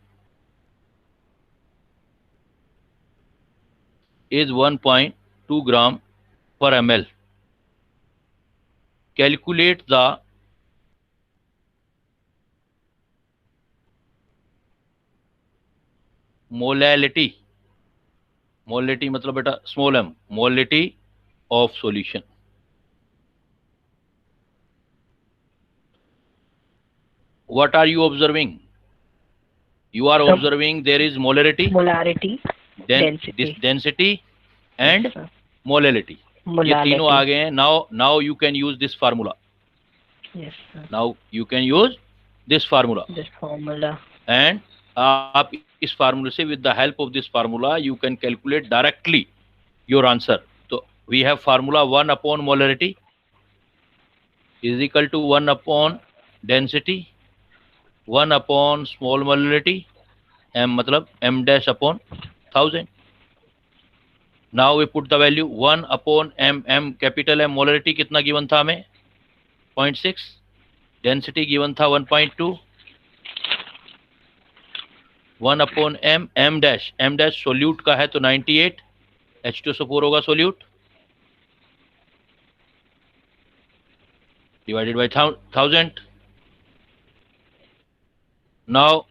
is 1.2 gram per ml. Calculate the molality. Molality मतलब बेटा small m. Molality of solution. What are you observing? You are observing there is molarity, density and yes, molality. ये तीनों आ गए हैं. Now you can use this formula. Yes, sir. Now you can use this formula. This formula. And आप इस फार्मूले से with the help of this formula you can calculate directly your answer. So we have formula 1 upon molarity is equal to 1 upon density 1 upon small molarity m मतलब m dash upon 1000. Now we put the value 1 upon m capital M molarity कितना given था हमें 0.6, density given था 1.2, 1 upon m dash solute का है तो 98, H2SO4 होगा solute divided by 1000. Now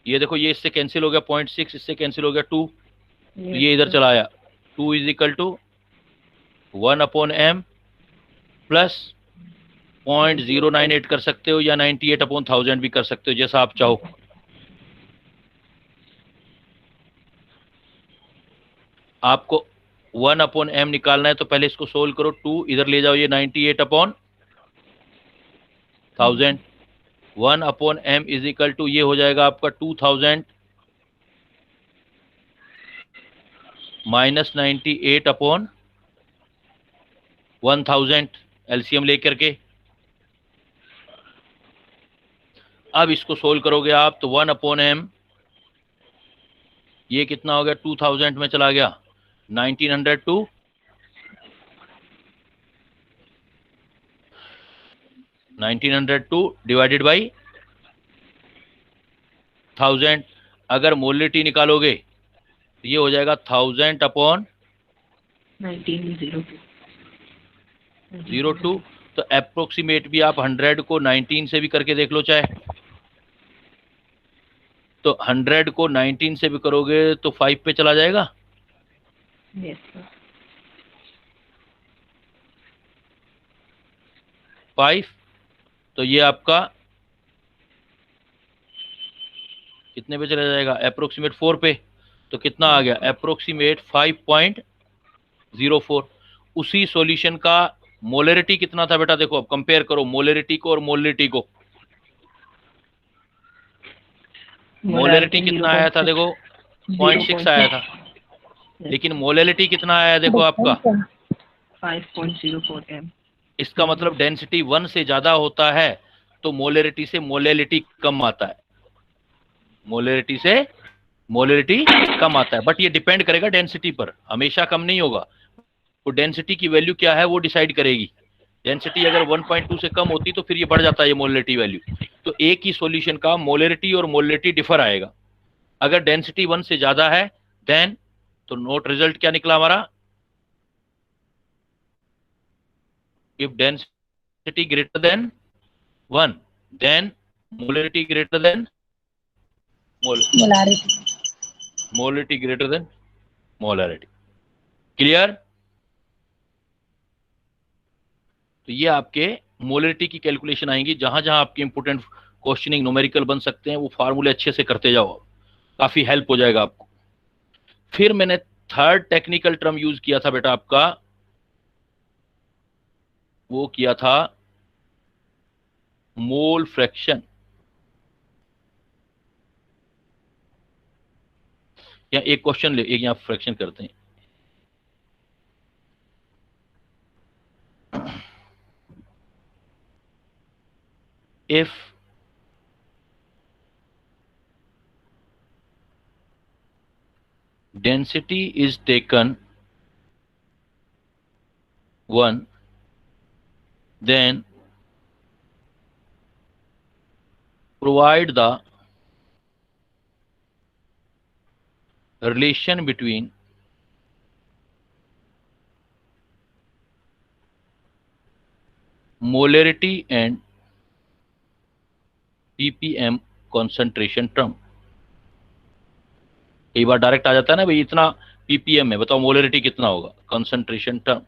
ये देखो ये इससे कैंसिल हो गया 0.6, इससे कैंसिल हो गया 2, तो ये इधर चला आया 2 is equal to 1 upon m plus 0.098 कर सकते हो या 98 अपॉन 1000 भी कर सकते हो, जैसा आप चाहो. आपको 1 अपॉन m निकालना है तो पहले इसको सोल्व करो. 2 इधर ले जाओ, ये 98 upon 1000. 1 upon m is equal to ये हो जाएगा आपका 2000 माइनस 98 अपॉन 1000 एलसीएम लेकर के. अब इसको सोल्व करोगे आप तो 1 अपॉन m ये कितना हो गया 2000 में चला गया 1900 टू 1902 डिवाइडेड बाई 1000. अगर मोलिटी निकालोगे तो ये हो जाएगा 1000 अपॉन 1902. तो अप्रोक्सीमेट भी आप 100 को 19 से भी करके देख लो चाहे. तो 100 को 19 से भी करोगे तो 5 पे चला जाएगा. Yes, sir. 5 तो ये आपका कितने पे चला जाएगा अप्रोक्सीमेट 4 पे. तो कितना आ गया अप्रोक्सीमेट 5.04. उसी सॉल्यूशन का मोलरिटी कितना था बेटा, देखो अब कंपेयर करो मोलरिटी को और मोलिटी को. मोलरिटी कितना आया था देखो 0.6 आया था, लेकिन मोलरिटी कितना आया देखो आपका 5.04 m. इसका मतलब डेंसिटी 1 से ज्यादा होता है तो मोलरिटी से मोलैलिटी कम आता है. मोलरिटी से मोलरिटी कम आता है, बट ये डिपेंड करेगा डेंसिटी पर, हमेशा कम नहीं होगा. तो डेंसिटी की वैल्यू क्या है वो डिसाइड करेगी. डेंसिटी अगर 1.2 से कम होती तो फिर ये बढ़ जाता है ये मोलरिटी वैल्यू. तो एक ही सॉल्यूशन का मोलरिटी और मोलरिटी डिफर आएगा. अगर डेंसिटी 1 से ज्यादा है देन तो नोट रिजल्ट क्या निकला हमारा, if density greater than 1 then molarity greater than molarity greater than molarity. Clear? तो ये आपके मोलरिटी की कैलकुलेशन आएंगी. जहां जहां आपके इंपोर्टेंट क्वेश्चनिंग न्यूमेरिकल बन सकते हैं वो फार्मूले अच्छे से करते जाओ, काफी हेल्प हो जाएगा आपको. फिर मैंने थर्ड टेक्निकल टर्म यूज किया था बेटा आपका, वो किया था मोल फ्रैक्शन. या एक क्वेश्चन ले, एक यहां फ्रैक्शन करते हैं. If density is taken 1, then provide the relation between molarity and ppm concentration term। कई बार डायरेक्ट आ जाता है ना भाई, इतना ppm है, बताओ मोलरिटी कितना होगा, कंसंट्रेशन टर्म।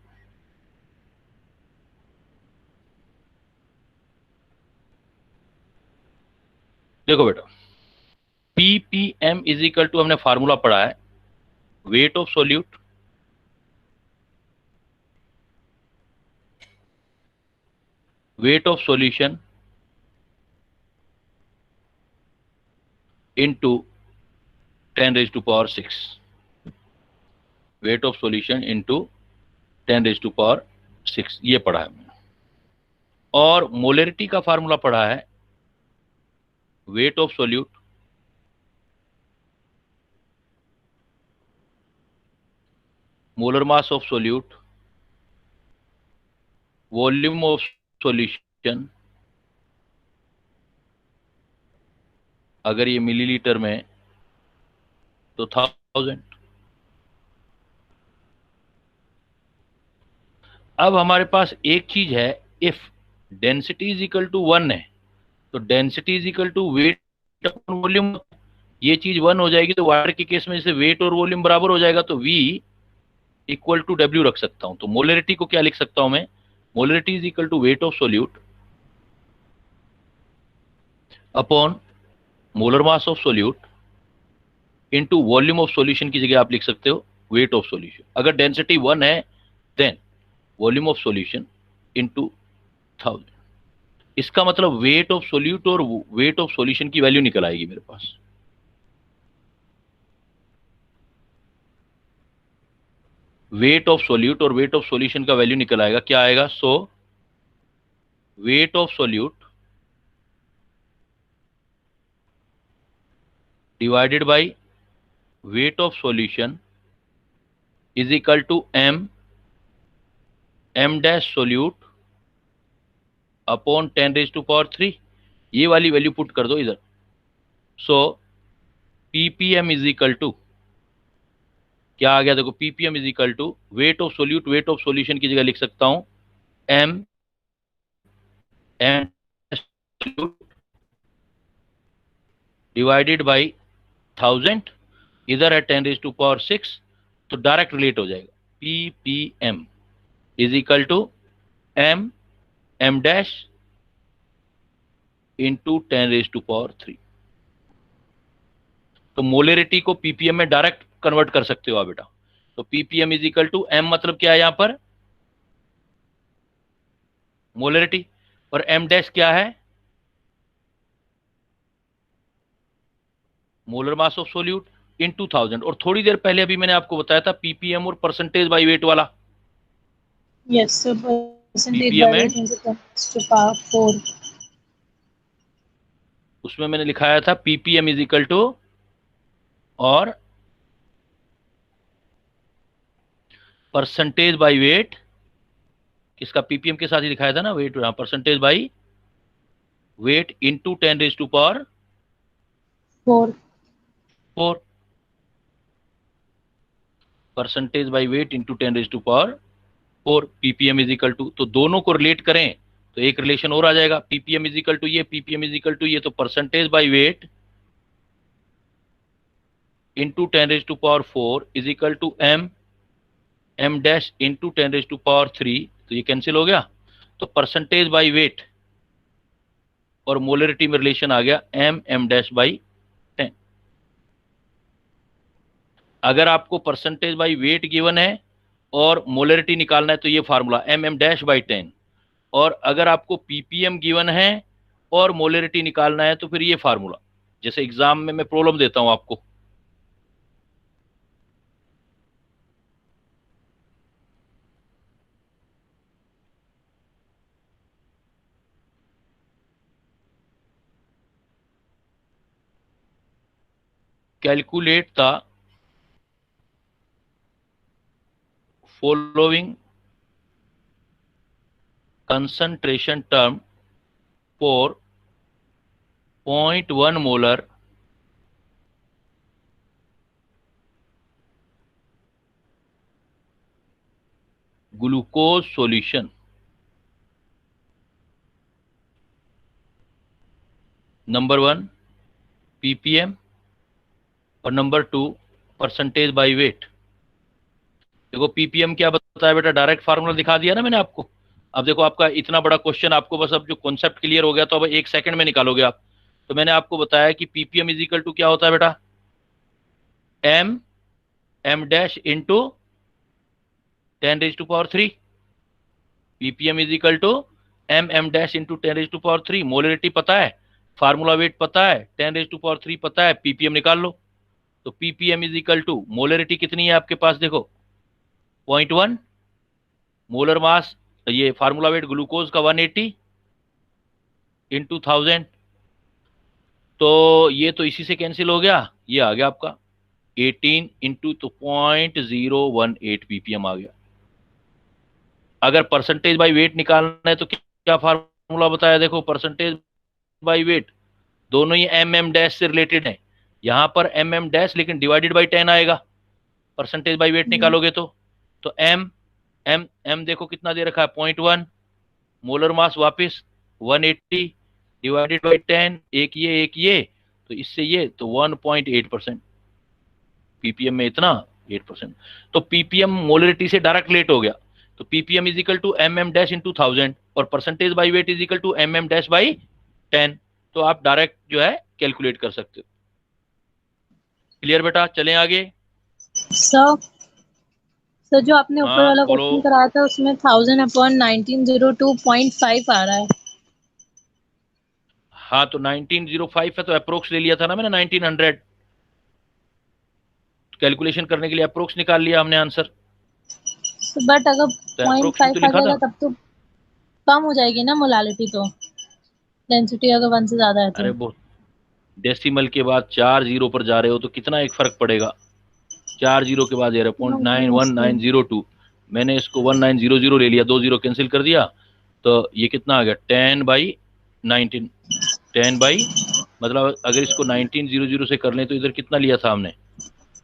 देखो बेटा, ppm इज इक्वल टू, हमने फार्मूला पढ़ा है, weight of solute weight of solution into 10 raised to power 6, weight of solution into 10 raised to power 6, ये पढ़ा है मैंने। और मोलरिटी का फार्मूला पढ़ा है, weight of solute molar mass of solute volume of solution, अगर ये मिलीलीटर में तो 1000। अब हमारे पास एक चीज है, if density is equal to 1 है तो density is equal to weight upon volume, ये चीज 1 हो जाएगी तो वाटर के केस में जैसे वेट और वॉल्यूम बराबर हो जाएगा तो V इक्वल टू W रख सकता हूं। तो मोलरिटी को क्या लिख सकता हूं मैं, molarity is equal to weight of solute upon molar mass of solute into volume of solution की जगह आप लिख सकते हो वेट ऑफ सॉल्यूशन। अगर डेंसिटी 1 है then volume of solution into 1000। इसका मतलब वेट ऑफ सोल्यूट और वेट ऑफ सॉल्यूशन की वैल्यू निकल आएगी मेरे पास। वेट ऑफ सोल्यूट और वेट ऑफ सॉल्यूशन का वैल्यू निकल आएगा, क्या आएगा, so weight of solute divided by weight of solution is equal to m dash solute upon 10 raise to power 3, ये वाली वैल्यू पुट कर दो इधर। So ppm is equal to क्या आ गया, देखो ppm is equal to weight of solute, weight of solution की जगह लिख सकता हूं m डिवाइडेड बाई 1000, इधर है 10 रेज टू पावर 6, तो डायरेक्ट रिलेट हो जाएगा, ppm is equal to m dash into 10 raise to power 3। तो मोलरिटी को ppm में डायरेक्ट कन्वर्ट कर सकते हो आप बेटा। तो ppm is equal to m, मतलब क्या है यहां पर मोलरिटी, और m डैश क्या है, molar mass of solute into 1000। और थोड़ी देर पहले अभी मैंने आपको बताया था ppm और परसेंटेज बाय वेट वाला, Yes, so percentage by ppm weight and, into 10 to power 4. उसमें मैंने लिखाया था ppm इज इक्वल टू, और परसेंटेज बाय वेट किसका, ppm के साथ ही दिखाया था ना, weight percentage by weight into 10 raise to power 4. 4, percentage by weight into 10 raise to power 4, ppm is equal to, तो दोनों को रिलेट करें तो एक रिलेशन और आ जाएगा, ppm इज इक्वल टू ये, ppm इज इक्वल टू ये, तो percentage by weight into 10 raise to power 4 is equal to m dash into 10 raise to power 3, तो ये कैंसिल हो गया। तो परसेंटेज बाय वेट और मोलरिटी में रिलेशन आ गया m डैश बाई 10। अगर आपको परसेंटेज बाय वेट गिवन है और मोलरिटी निकालना है तो ये फार्मूला m डैश बाई 10, और अगर आपको ppm गिवन है और मोलरिटी निकालना है तो फिर ये फार्मूला, जैसे एग्जाम में मैं प्रॉब्लम देता हूं आपको, calculate the following concentration term for 0.1 molar glucose solution. Number 1 ppm और नंबर 2 परसेंटेज बाय वेट। देखो ppm क्या बताया बेटा, डायरेक्ट फार्मूला दिखा दिया ना मैंने आपको। अब देखो आपका इतना बड़ा क्वेश्चन, आपको बस अब जो कॉन्सेप्ट क्लियर हो गया तो अब 1 सेकंड में निकालोगे आप। तो मैंने आपको बताया कि ppm इज इक्वल टू क्या होता है बेटा, m dash into 10⁻³ ppm is equal to m dash into 10⁻³ molarity पता है, फार्मूला वेट पता है, 10⁻³ पता है, ppm निकाल लो। तो ppm is equal to molarity कितनी है आपके पास, देखो 0.1, मोलर मास ये फार्मूला वेट ग्लूकोज का 180 इंटू 1000। तो ये तो इसी से कैंसिल हो गया, ये आ गया आपका 18 इंटू तो 0.018 ppm आ गया। अगर परसेंटेज बाय वेट निकालना है तो क्या फार्मूला बताया, देखो परसेंटेज बाय वेट दोनों ही mm डैश से रिलेटेड है। यहां पर mm डैश लेकिन डिवाइडेड बाय 10 आएगा परसेंटेज बाय वेट निकालोगे तो m m m देखो कितना दे रखा है 0.1, मोलर मास वापस 180 डिवाइडेड बाय 10, एक ये तो इससे ये तो 1.8% ppm में इतना 8%। तो ppm मोलरिटी से डायरेक्ट रिलेट हो गया। तो ppm is equal to mm dash into 1000 और percentage by weight is equal to mm dash by 10। तो आप डायरेक्ट जो है कैलकुलेट कर सकते हो। क्लियर बेटा, चलें आगे। सर जो आपने ऊपर हाँ वाला बोलो। क्वेश्चन कराया था उसमें 1000/1902.5 आ रहा है। हाँ तो 1905 है तो अप्रोक्स ले लिया था ना मैंने 1900, कैलकुलेशन करने के लिए अप्रोक्स निकाल लिया हमने आंसर। बट अगर तो अप्रोक्स भी तो 0.5 आ लिखा जाएगा था। तब तो कम हो जाएगी ना मोलालिटी, तो डेंसिटी अगर 1 से ज्यादा है तो। अरे वो डेसिमल के बाद 4 जीरो पर जा रहे हो तो कितना एक फर्क पड़ेगा, 4 जीरो के बाद ये 0.91902, मैंने इसको 1900 ले लिया, 2 जीरो कैंसिल कर दिया तो ये कितना आ गया 10/19, 10 मतलब अगर इसको 1900 से कर लें तो इधर कितना लिया था हमने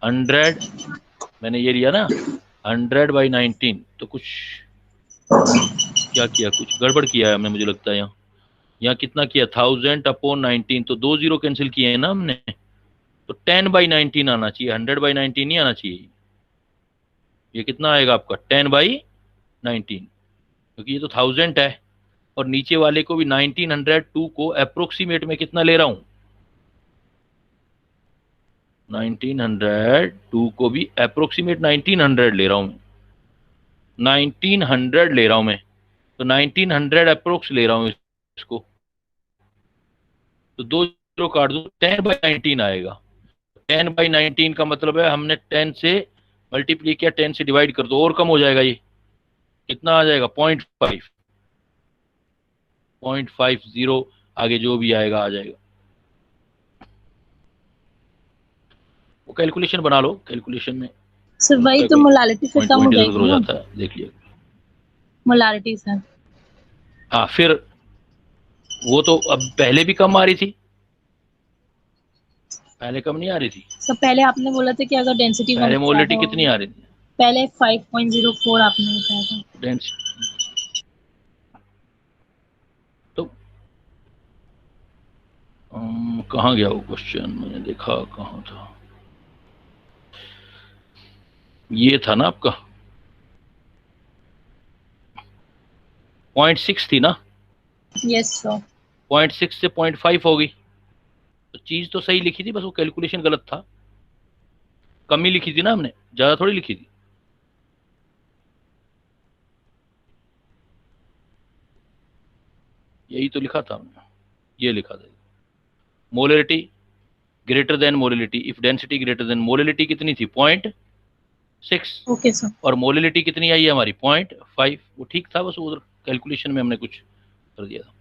100, मैंने ये लिया ना 100/19। तो कुछ क्या किया, कुछ गड़बड़ किया है हमने, मुझे लगता है यहाँ कितना किया 1000/19, तो 2 जीरो कैंसिल किए हैं ना हमने, तो 10/19 आना चाहिए, 100/19 नहीं आना चाहिए। ये कितना आएगा आपका 10/19, क्योंकि ये तो 1000 है और नीचे वाले को भी 1902 को अप्रोक्सीमेट में कितना ले रहा हूं, 1902 को भी अप्रोक्सीमेट 1900 ले रहा हूं, 1900 ले रहा हूं मैं, तो 1900 अप्रोक्स ले रहा हूं इसको, तो 2 जीरो काट दो 10/19 आएगा। 10/19 का मतलब है हमने 10 से मल्टीप्लाई किया, 10 से डिवाइड कर दो और कम हो जाएगा, ये कितना आ जाएगा 0.50, आगे जो भी आएगा आ जाएगा। वो कैलकुलेशन बना लो, कैलकुलेशन में सर वही तो कोई मोलालिटी से पॉइंट कम हो पॉइंट इधर उधर जाएगी हो ना, जाता है, देख लिया। मोलालिटी से। हाँ फिर वो तो अब पहले भी कम आ रही थी, पहले कम नहीं आ रही थी, सर पहले आपने बोला था कि अगर डेंसिटी 1 पहले से मोलिटी ज्यादा कितनी होगी, आ रही थी पहले 5.04 आपने बताया था। डेंसिटी। तो कहाँ गया वो क्वेश्चन, मैंने देखा कहाँ था, ये था ना आपका 0.6 थी ना, यस सर। 0.6 से 0.5 हो गई, तो चीज तो सही लिखी थी, बस वो कैलकुलेशन गलत था, कम ही लिखी थी ना हमने, ज्यादा थोड़ी लिखी थी। यही तो लिखा था हमने, ये लिखा था molarity greater than molality if density greater than molality कितनी थी 0.6 ओके सर। और मोलिलिटी कितनी आई है हमारी 0.5, वो ठीक था, बस उधर कैलकुलेशन में हमने कुछ कर दिया था।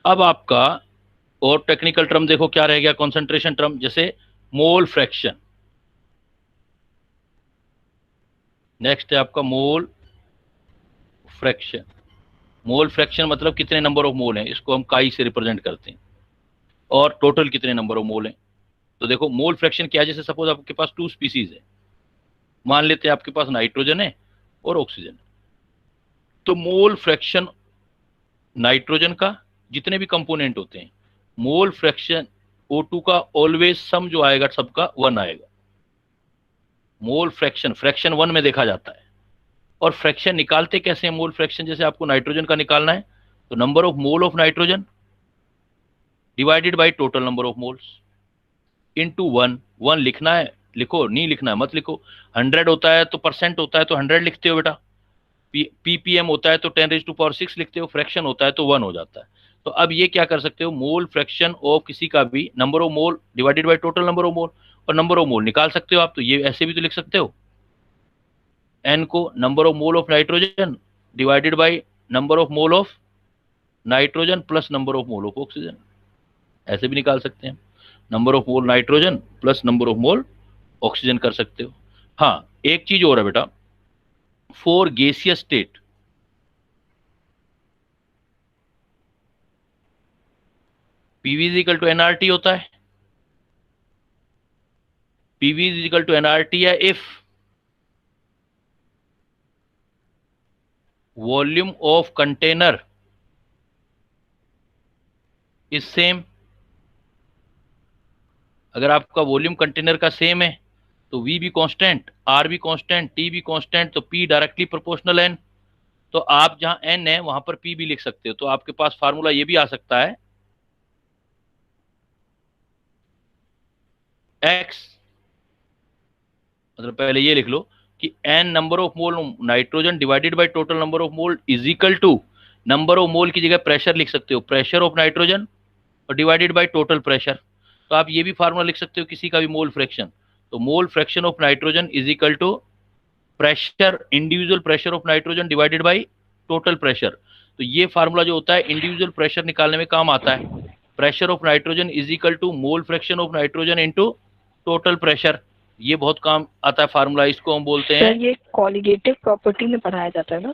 अब आपका और टेक्निकल टर्म देखो क्या रह गया, कॉन्सेंट्रेशन टर्म, जैसे मोल फ्रैक्शन। नेक्स्ट है आपका मोल फ्रैक्शन। मोल फ्रैक्शन मतलब कितने नंबर ऑफ मोल हैं, इसको हम काई से रिप्रेजेंट करते हैं, और टोटल कितने नंबर ऑफ मोल हैं। तो देखो मोल फ्रैक्शन क्या है, जैसे सपोज आपके पास 2 स्पीसीज है, मान लेते हैं आपके पास नाइट्रोजन है और ऑक्सीजन है, तो मोल फ्रैक्शन नाइट्रोजन का जितने भी कंपोनेंट होते हैं, मोल फ्रैक्शन O2 का ऑलवेज सम जो आएगा सबका 1 आएगा। मोल फ्रैक्शन फ्रैक्शन 1 में देखा जाता है। और फ्रैक्शन निकालते कैसे हैं मोल फ्रैक्शन, जैसे आपको नाइट्रोजन का निकालना है तो number of mole of nitrogen divided by total number of moles into 1। 1 लिखना है लिखो, नहीं लिखना है मत लिखो। 100 होता है तो परसेंट होता है तो 100 लिखते हो बेटा, ppm होता है तो 10⁶ लिखते हो, फ्रैक्शन होता है तो 1 हो जाता है। तो अब ये क्या कर सकते हो, मोल फ्रैक्शन ऑफ किसी का भी number of mole divided by total number of मोल, और नंबर ऑफ मोल निकाल सकते हो आप। तो ये ऐसे भी तो लिख सकते हो, n को number of mole of nitrogen divided by number of mole of nitrogen plus number of mole of oxygen, ऐसे भी निकाल सकते हैं। Number of mole nitrogen plus number of mole oxygen कर सकते हो। हाँ, एक चीज और है बेटा, for gaseous state PV is equal to nRT होता है। PV is equal to nRT है if volume of container is same. अगर आपका वॉल्यूम कंटेनर का सेम है तो V भी कांस्टेंट, R भी कांस्टेंट, T भी कांस्टेंट, तो P डायरेक्टली प्रोपोर्शनल N। तो आप जहां N है वहां पर P भी लिख सकते हो। तो आपके पास फार्मूला ये भी आ सकता है, X मतलब पहले ये लिख लो कि N number of mole nitrogen divided by total number of mole is equal to, number of mole की जगह प्रेशर लिख सकते हो, प्रेशर ऑफ नाइट्रोजन और डिवाइडेड बाय टोटल प्रेशर। तो आप ये भी फार्मूला लिख सकते हो किसी का भी मोल फ्रैक्शन। तो mole fraction of nitrogen is equal to pressure, individual pressure of nitrogen divided by total pressure. तो ये फार्मूला जो होता है इंडिविजुअल प्रेशर निकालने में काम आता है। Pressure of nitrogen is equal to mole fraction of nitrogen into total pressure. ये बहुत काम आता है फार्मूला, इसको हम बोलते हैं। सर ये कॉलिगेटिव प्रॉपर्टी में पढ़ाया जाता है ना?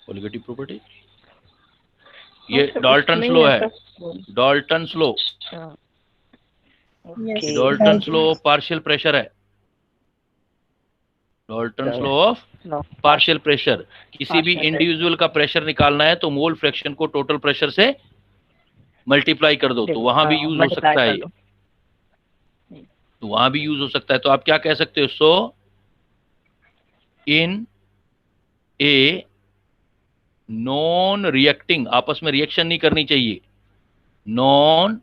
कॉलिगेटिव प्रॉपर्टी ये डाल्टन लॉ है, Dalton law, Dalton law of partial pressure है, Dalton law of partial pressure. किसी भी इंडिविजुअल का प्रेशर निकालना है तो मोल फ्रैक्शन को टोटल प्रेशर से मल्टीप्लाई कर दो, तो वहां भी यूज हो सकता है, तो वहां भी यूज हो सकता है। तो आप क्या कह सकते हो, सो इन ए नॉन रिएक्टिंग, आपस में रिएक्शन नहीं करनी चाहिए, non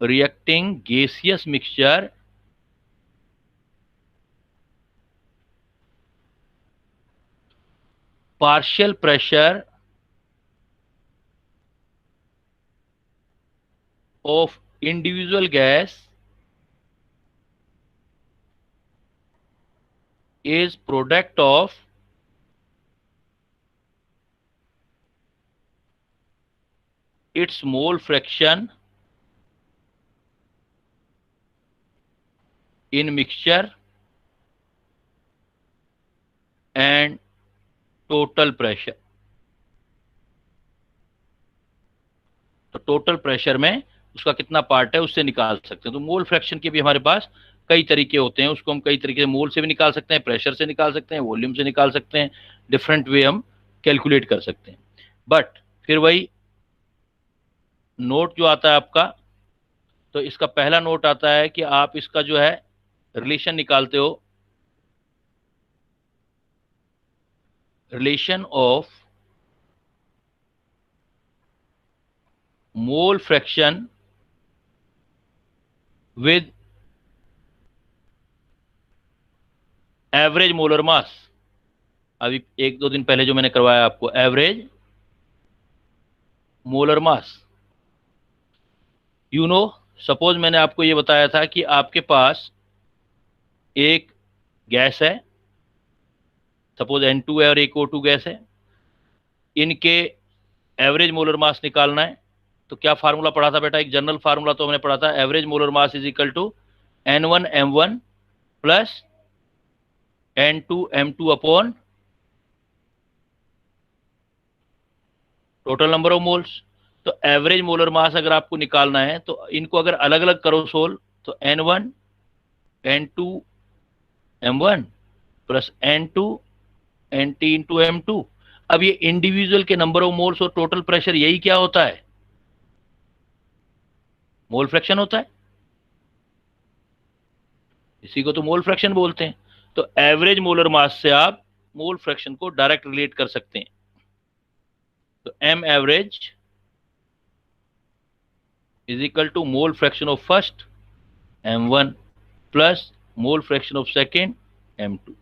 reacting gaseous mixture partial pressure of individual gas is product of its mole fraction in mixture and total pressure. तो टोटल प्रेशर में उसका कितना पार्ट है उससे निकाल सकते हैं। तो मोल फ्रैक्शन के भी हमारे पास कई तरीके होते हैं, उसको हम कई तरीके से मोल से भी निकाल सकते हैं, प्रेशर से निकाल सकते हैं, वॉल्यूम से निकाल सकते हैं, डिफरेंट वे हम कैलकुलेट कर सकते हैं। बट फिर वही नोट जो आता है आपका, तो इसका पहला नोट आता है कि आप इसका जो है रिलेशन निकालते हो, relation of mole fraction with average molar मास। अभी 1-2 दिन पहले जो मैंने करवाया आपको, average molar mass. You know, suppose मैंने आपको ये बताया था कि आपके पास एक गैस है, सपोज N2 है और एक O2 गैस है, इनके एवरेज मोलर मास निकालना है तो क्या फार्मूला पढ़ा था बेटा, एक जनरल फार्मूला तो हमने पढ़ा था, average molar mass is equal to N1M1 plus N2M2 upon total number of moles. तो एवरेज मोलर मास अगर आपको निकालना है तो इनको अगर अलग अलग करो सोल्व, तो N1 N2M1 plus N2 NT into M2। अब ये इंडिविजुअल के नंबर ऑफ मोल्स और टोटल प्रेशर, यही क्या होता है, मोल फ्रैक्शन होता है, इसी को तो मोल फ्रैक्शन बोलते हैं। तो एवरेज मोलर मास से आप मोल फ्रैक्शन को डायरेक्ट रिलेट कर सकते हैं। तो M average is equal to mole fraction of first M1 plus mole fraction of second M2।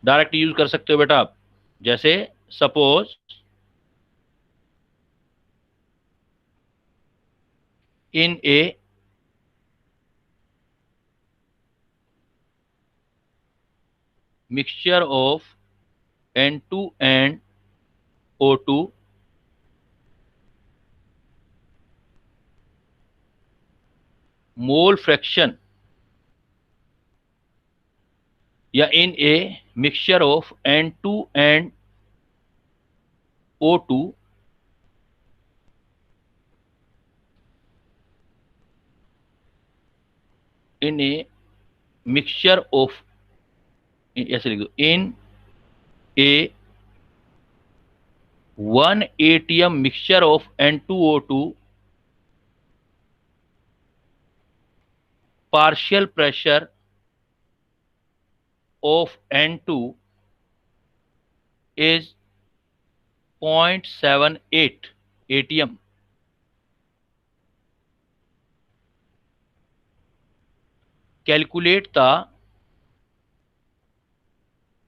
Direct use कर सकते हो बेटा आप। जैसे suppose in a mixture of N2 and O2, mole fraction, या in a mixture of N2 and O2, in a mixture of, ऐसे लिख दो, in a 1 atm mixture of N2O2, partial pressure of N2 is 0.78 atm. Calculate the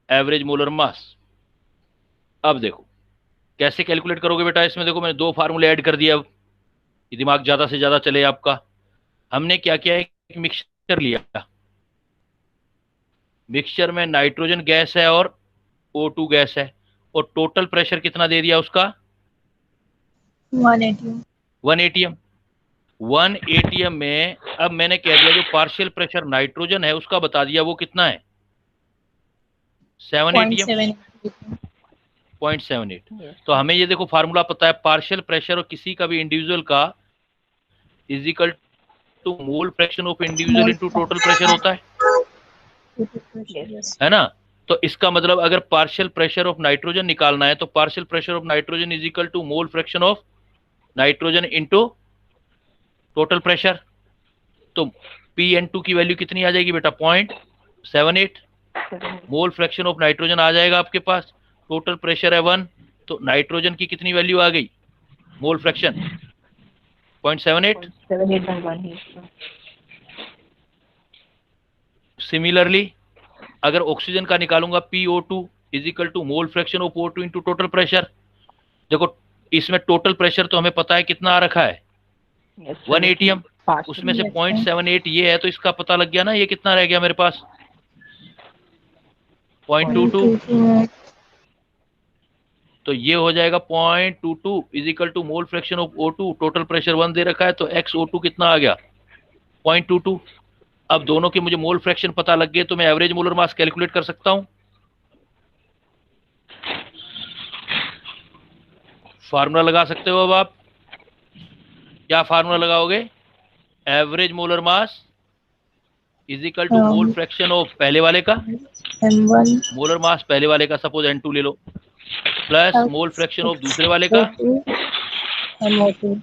average molar मास। अब देखो कैसे calculate करोगे बेटा, इसमें देखो मैंने दो फार्मूले ऐड कर दिया। अब ये दिमाग ज्यादा से ज्यादा चले आपका। हमने क्या किया है, एक मिक्सचर लिया, मिक्सचर में नाइट्रोजन गैस है और O2 गैस है, और टोटल प्रेशर कितना दे दिया उसका, 1 atm। 1 atm में अब मैंने कह दिया जो पार्शियल प्रेशर नाइट्रोजन है उसका बता दिया, वो कितना है, 7 atm, 0.78। तो हमें ये देखो फार्मूला पता है, पार्शियल प्रेशर और किसी का भी इंडिविजुअल का is equal to mole fraction of individual into total pressure होता है ना। तो इसका मतलब अगर पार्शियल प्रेशर ऑफ नाइट्रोजन निकालना है तो partial pressure of nitrogen is equal to mole fraction of nitrogen into total pressure. तो PN2 की वैल्यू कितनी आ जाएगी बेटा, 0.78। मोल फ्रैक्शन ऑफ नाइट्रोजन आ जाएगा आपके पास, टोटल प्रेशर है 1, तो नाइट्रोजन की कितनी वैल्यू आ गई, मोल फ्रैक्शन 0.78। सिमिलरली अगर ऑक्सीजन का निकालूंगा PO2 is equal to mole fraction of O2 into total pressure. देखो इसमें टोटल प्रेशर तो हमें पता है कितना आ रखा है, 1 atm, उसमें से 0.78 ये है, तो इसका पता लग गया ना, ये कितना रह गया मेरे पास, 0.22। तो ये हो जाएगा 0.22 is equal to mole fraction of O2, total pressure 1 दे रखा है, तो XO2 कितना आ गया, 0.22। अब दोनों के मुझे मोल फ्रैक्शन पता लग गए तो मैं एवरेज मोलर मास कैलकुलेट कर सकता हूं। फार्मूला लगा सकते हो। अब आप क्या फार्मूला लगाओगे, average molar mass is equal to mole fraction of पहले वाले का M1 मोलर मास पहले वाले का, सपोज N2 ले लो, प्लस मोल फ्रैक्शन ऑफ दूसरे वाले का, M02।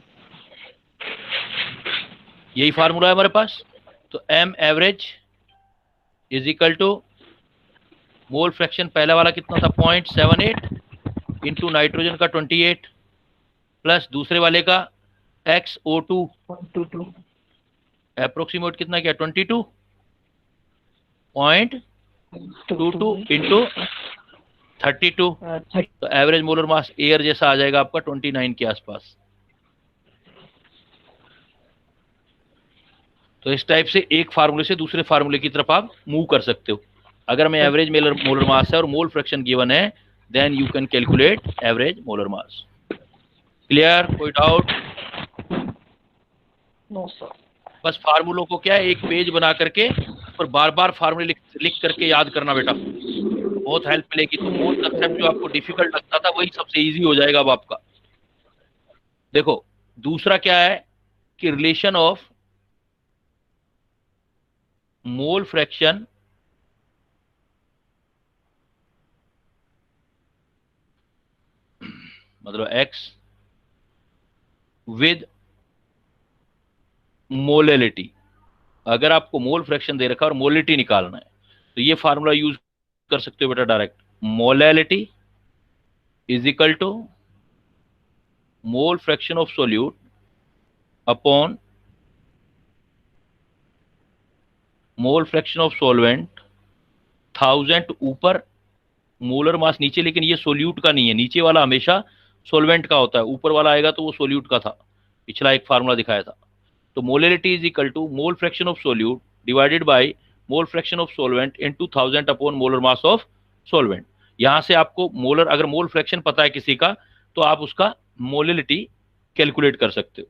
यही फार्मूला है हमारे पास। तो M average is equal to mole fraction पहला वाला कितना था, 0.78 इंटू नाइट्रोजन का 28 प्लस दूसरे वाले का XO2 अप्रोक्सीमेट कितना क्या, 22.22 इंटू 32। तो एवरेज मोलर मास एयर जैसा आ जाएगा आपका 29 के आसपास। तो इस टाइप से एक फार्मूले से दूसरे फार्मूले की तरफ आप मूव कर सकते हो। अगर मैं एवरेज मोलर मास है और मोल फ्रैक्शन गिवन है, then you can calculate average molar mass. Clear? कोई डाउट? No sir. बस फार्मूलों को क्या है, एक पेज बना करके और बार बार फार्मूले लिख करके याद करना बेटा, बहुत हेल्प मिलेगी। तो मोल कंसेप्ट जो आपको डिफिकल्ट लगता था वही सबसे इजी हो जाएगा अब आपका। देखो दूसरा क्या है कि रिलेशन ऑफ मोल फ्रैक्शन मतलब x विद मोलेलिटी। अगर आपको मोल फ्रैक्शन दे रखा है और मोलिटी निकालना है तो ये फार्मूला यूज कर सकते हो बेटा direct. Molality is equal to mole fraction of solute upon mole fraction of solvent 1000 ऊपर, मोलर मास नीचे, लेकिन ये सोल्यूट का नहीं है, नीचे वाला हमेशा सॉल्वेंट का होता है, ऊपर वाला आएगा तो वो सोल्यूट का था, पिछला एक फार्मूला दिखाया था। तो molality is equal to mole fraction of solute divided by mole fraction of solvent into 1000 upon molar mass of solvent. यहां से आपको मोलर, अगर मोल फ्रैक्शन पता है किसी का तो आप उसका मोलेलिटी कैलकुलेट कर सकते हो,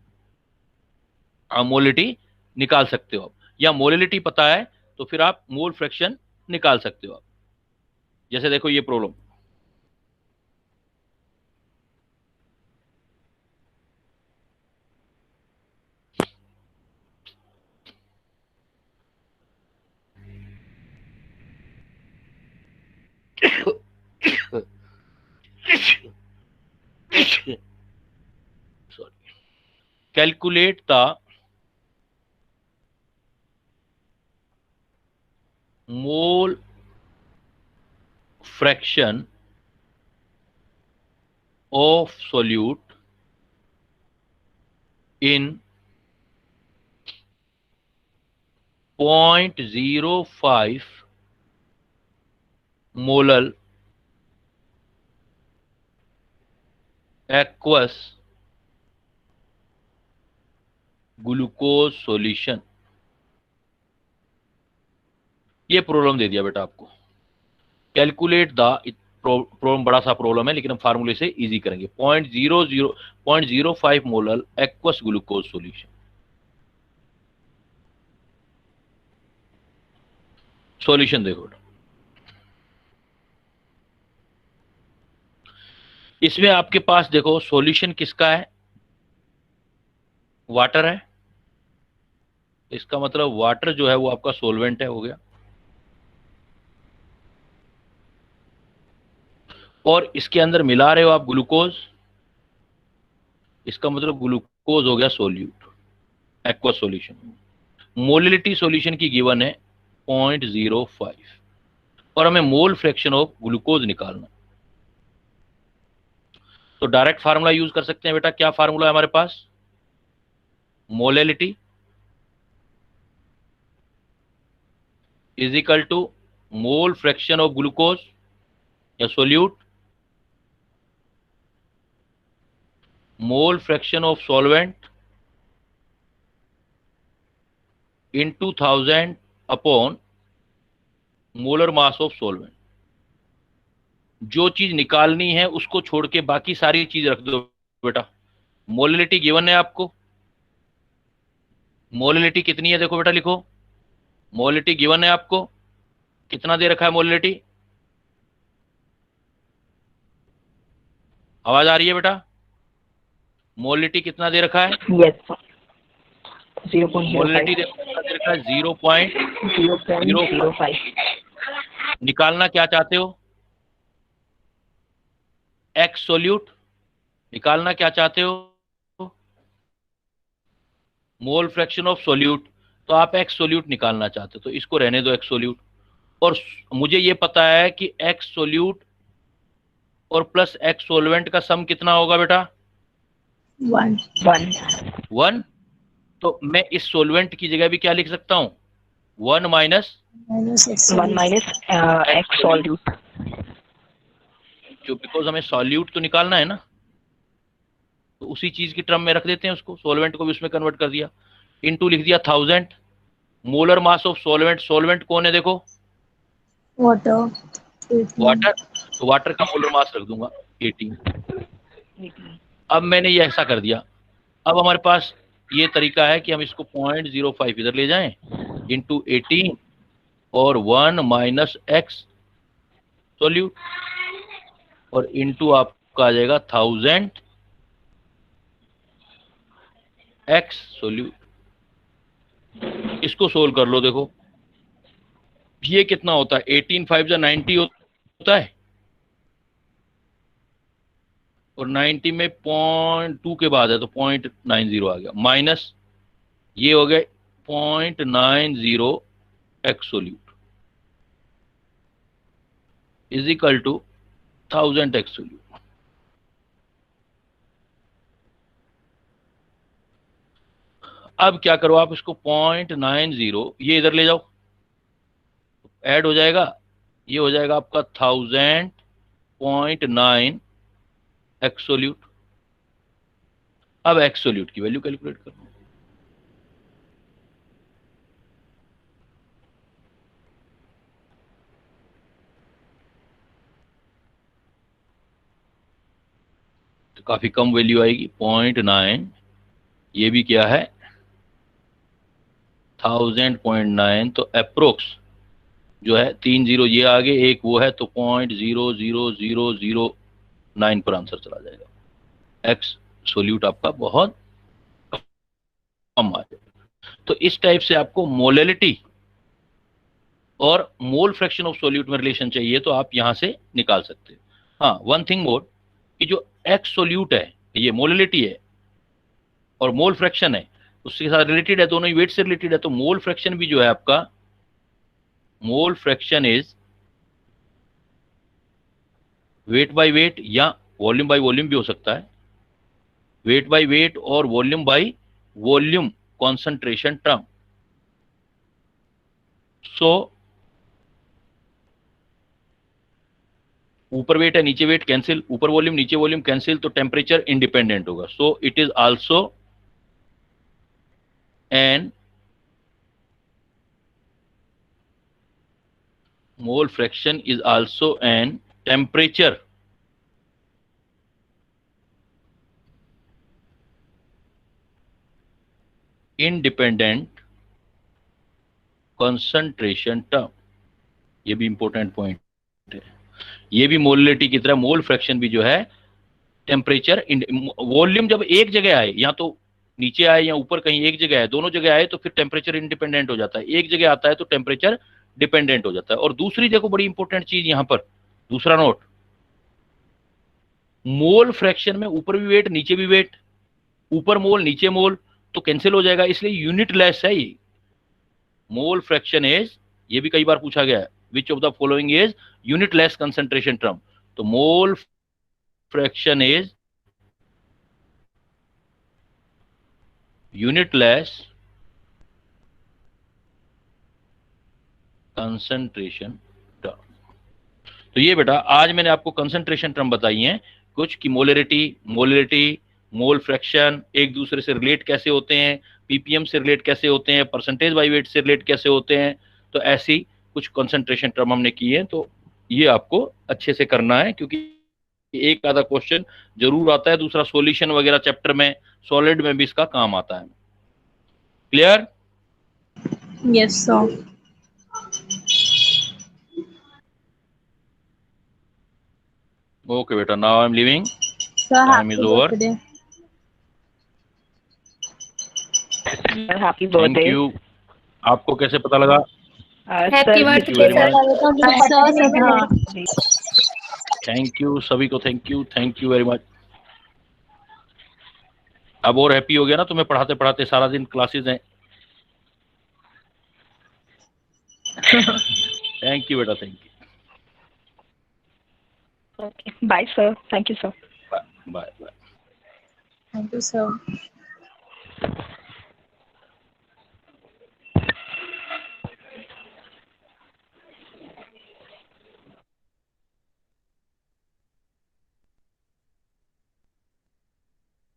आप मोलेलिटी निकाल सकते हो आप, या मोलेलिटी पता है तो फिर आप मोल फ्रैक्शन निकाल सकते हो आप। जैसे देखो ये problem, sorry, calculate the mole fraction of solute in 0.05 molal aqueous glucose solution. ये प्रॉब्लम दे दिया बेटा आपको, कैलकुलेट द, प्रॉब्लम बड़ा सा प्रॉब्लम है लेकिन हम फार्मूले से इजी करेंगे। 0.05 molal aqueous glucose solution. Solution देखो, इसमें आपके पास देखो सॉल्यूशन किसका है, वाटर है, इसका मतलब वाटर जो है वो आपका सॉल्वेंट है, हो गया। और इसके अंदर मिला रहे हो आप ग्लूकोज, इसका मतलब ग्लूकोज हो गया solute, aqua solution. Molality solution की गिवन है 0.05 और हमें मोल फ्रैक्शन ऑफ ग्लूकोज निकालना। तो डायरेक्ट फार्मूला यूज कर सकते हैं बेटा। क्या फार्मूला है हमारे पास? Molality is equal to mole fraction of glucose या solute mole fraction of solvent in 2000 upon molar mass of solvent. जो चीज निकालनी है उसको छोड़ के बाकी सारी चीज रख दो बेटा। मोलिलिटी गिवन है आपको, मोलिलिटी कितनी है देखो बेटा, लिखो मोलिलिटी गिवन है आपको, कितना दे रखा है मोलिलिटी, आवाज आ रही है बेटा? मोलिलिटी कितना दे रखा है? Yes sir. 0.05 मोलिलिटी दे रखा है 0.05। निकालना क्या चाहते हो? X solute. निकालना क्या चाहते हो? मोल फ्रैक्शन ऑफ सोल्यूट। तो आप एक्स सोल्यूट निकालना चाहते हो तो इसको रहने दो एक्स सोल्यूट। और मुझे ये पता है कि एक्स सोल्यूट और प्लस एक्स सोलवेंट का सम कितना होगा बेटा? 1। तो मैं इस सोलवेंट की जगह भी क्या लिख सकता हूं? 1 माइनस एक्स सॉल्यूट, जो बिकॉज हमें सॉल्यूट तो निकालना है ना, तो उसी चीज की टर्म में रख देते हैं उसको, सोलवेंट को भी उसमें कन्वर्ट कर दिया, इनटू लिख दिया 1000 molar mass of solvent. Solvent कौन है देखो? वाटर वाटर, तो वाटर का मोलर मास रख दूंगा 18। अब मैंने ये ऐसा कर दिया। अब हमारे पास ये तरीका है कि हम इसको 0.05 इधर ले जाएं इंटू 18 और 1 माइनस एक्स सोल्यूट और इंटू आपका आ जाएगा 1000 एक्स सोल्यूट। इसको सोल्व कर लो, देखो ये कितना होता है, 18 5 जा 90 होता है और 90 में 0.2 के बाद है तो 0.90 आ गया, माइनस ये हो गए 0.90 X solute is equal to 1000 X solute. अब क्या करो आप, इसको 0.90 ये इधर ले जाओ, ऐड हो जाएगा, ये हो जाएगा आपका 1000.9 एक्स सोल्यूट। अब एक्स सोल्यूट की वैल्यू कैलकुलेट करो। तो काफी कम वैल्यू आएगी 0.9, ये भी क्या है 1000.9, तो अप्रोक्स जो है 3 0 ये आगे एक वो है तो 0.00009 पर आंसर चला जाएगा। एक्स सोल्यूट आपका बहुत कम आ जाएगा। तो इस टाइप से आपको मोलैलिटी और मोल फ्रैक्शन ऑफ सोल्यूट में रिलेशन चाहिए तो आप यहां से निकाल सकते हैं। हाँ, वन थिंग मोर कि जो एक्स सोल्यूट है ये मोलैलिटी है और मोल फ्रैक्शन है उसके साथ रिलेटेड है, दोनों ही वेट से रिलेटेड है, तो मोल फ्रैक्शन भी जो है आपका, mole fraction is weight by weight या वॉल्यूम बाय वॉल्यूम भी हो सकता है, वेट बाय वेट और volume by volume concentration term. So ऊपर वेट है नीचे वेट कैंसिल, ऊपर वॉल्यूम नीचे वॉल्यूम कैंसिल, तो टेम्परेचर इंडिपेंडेंट होगा। So it is also an mole fraction is also an temperature independent concentration term। ये भी इंपॉर्टेंट पॉइंट है, ये भी मोलैलिटी की तरह मोल फ्रैक्शन भी जो है टेम्परेचर वॉल्यूम जब एक जगह आए, या तो नीचे आए या ऊपर कहीं एक जगह आए, दोनों जगह आए तो फिर टेम्परेचर इंडिपेंडेंट हो जाता है, एक जगह आता है तो टेम्परेचर डिपेंडेंट हो जाता है। और दूसरी देखो बड़ी इंपॉर्टेंट चीज यहां पर, दूसरा नोट, मोल फ्रैक्शन में ऊपर भी वेट नीचे भी वेट, ऊपर मोल नीचे मोल तो कैंसिल हो जाएगा, इसलिए यूनिट लेस है ये। मोल फ्रैक्शन इज, ये भी कई बार पूछा गया है, which of the following is unitless concentration term, तो mole fraction is unitless concentration term. तो ये बेटा आज मैंने आपको कंसंट्रेशन टर्म बताई हैं कुछ, कि मोलैरिटी, मोल फ्रैक्शन एक दूसरे से रिलेट कैसे होते हैं, पीपीएम से रिलेट कैसे होते हैं, परसेंटेज बाय वेट से रिलेट कैसे होते हैं, तो ऐसी कुछ कंसंट्रेशन टर्म हमने किए हैं। तो ये आपको अच्छे से करना है क्योंकि एक आधा क्वेश्चन जरूर आता है, दूसरा सॉल्यूशन वगैरह चैप्टर में, सॉलिड में भी इसका काम आता है। क्लियर? Yes sir. ओके बेटा, now I am living, sir time is happy over. Birthday. Happy thank birthday you. आपको कैसे पता लगा? Happy thank you very much. Sir thank you सभी को, थैंक यू वेरी मच। अब और हैप्पी हो गया ना तुम्हें पढ़ाते पढ़ाते, सारा दिन क्लासेस हैं। थैंक यू बेटा, thank you. Bye sir, thank you sir. Bye bye. Thank you sir.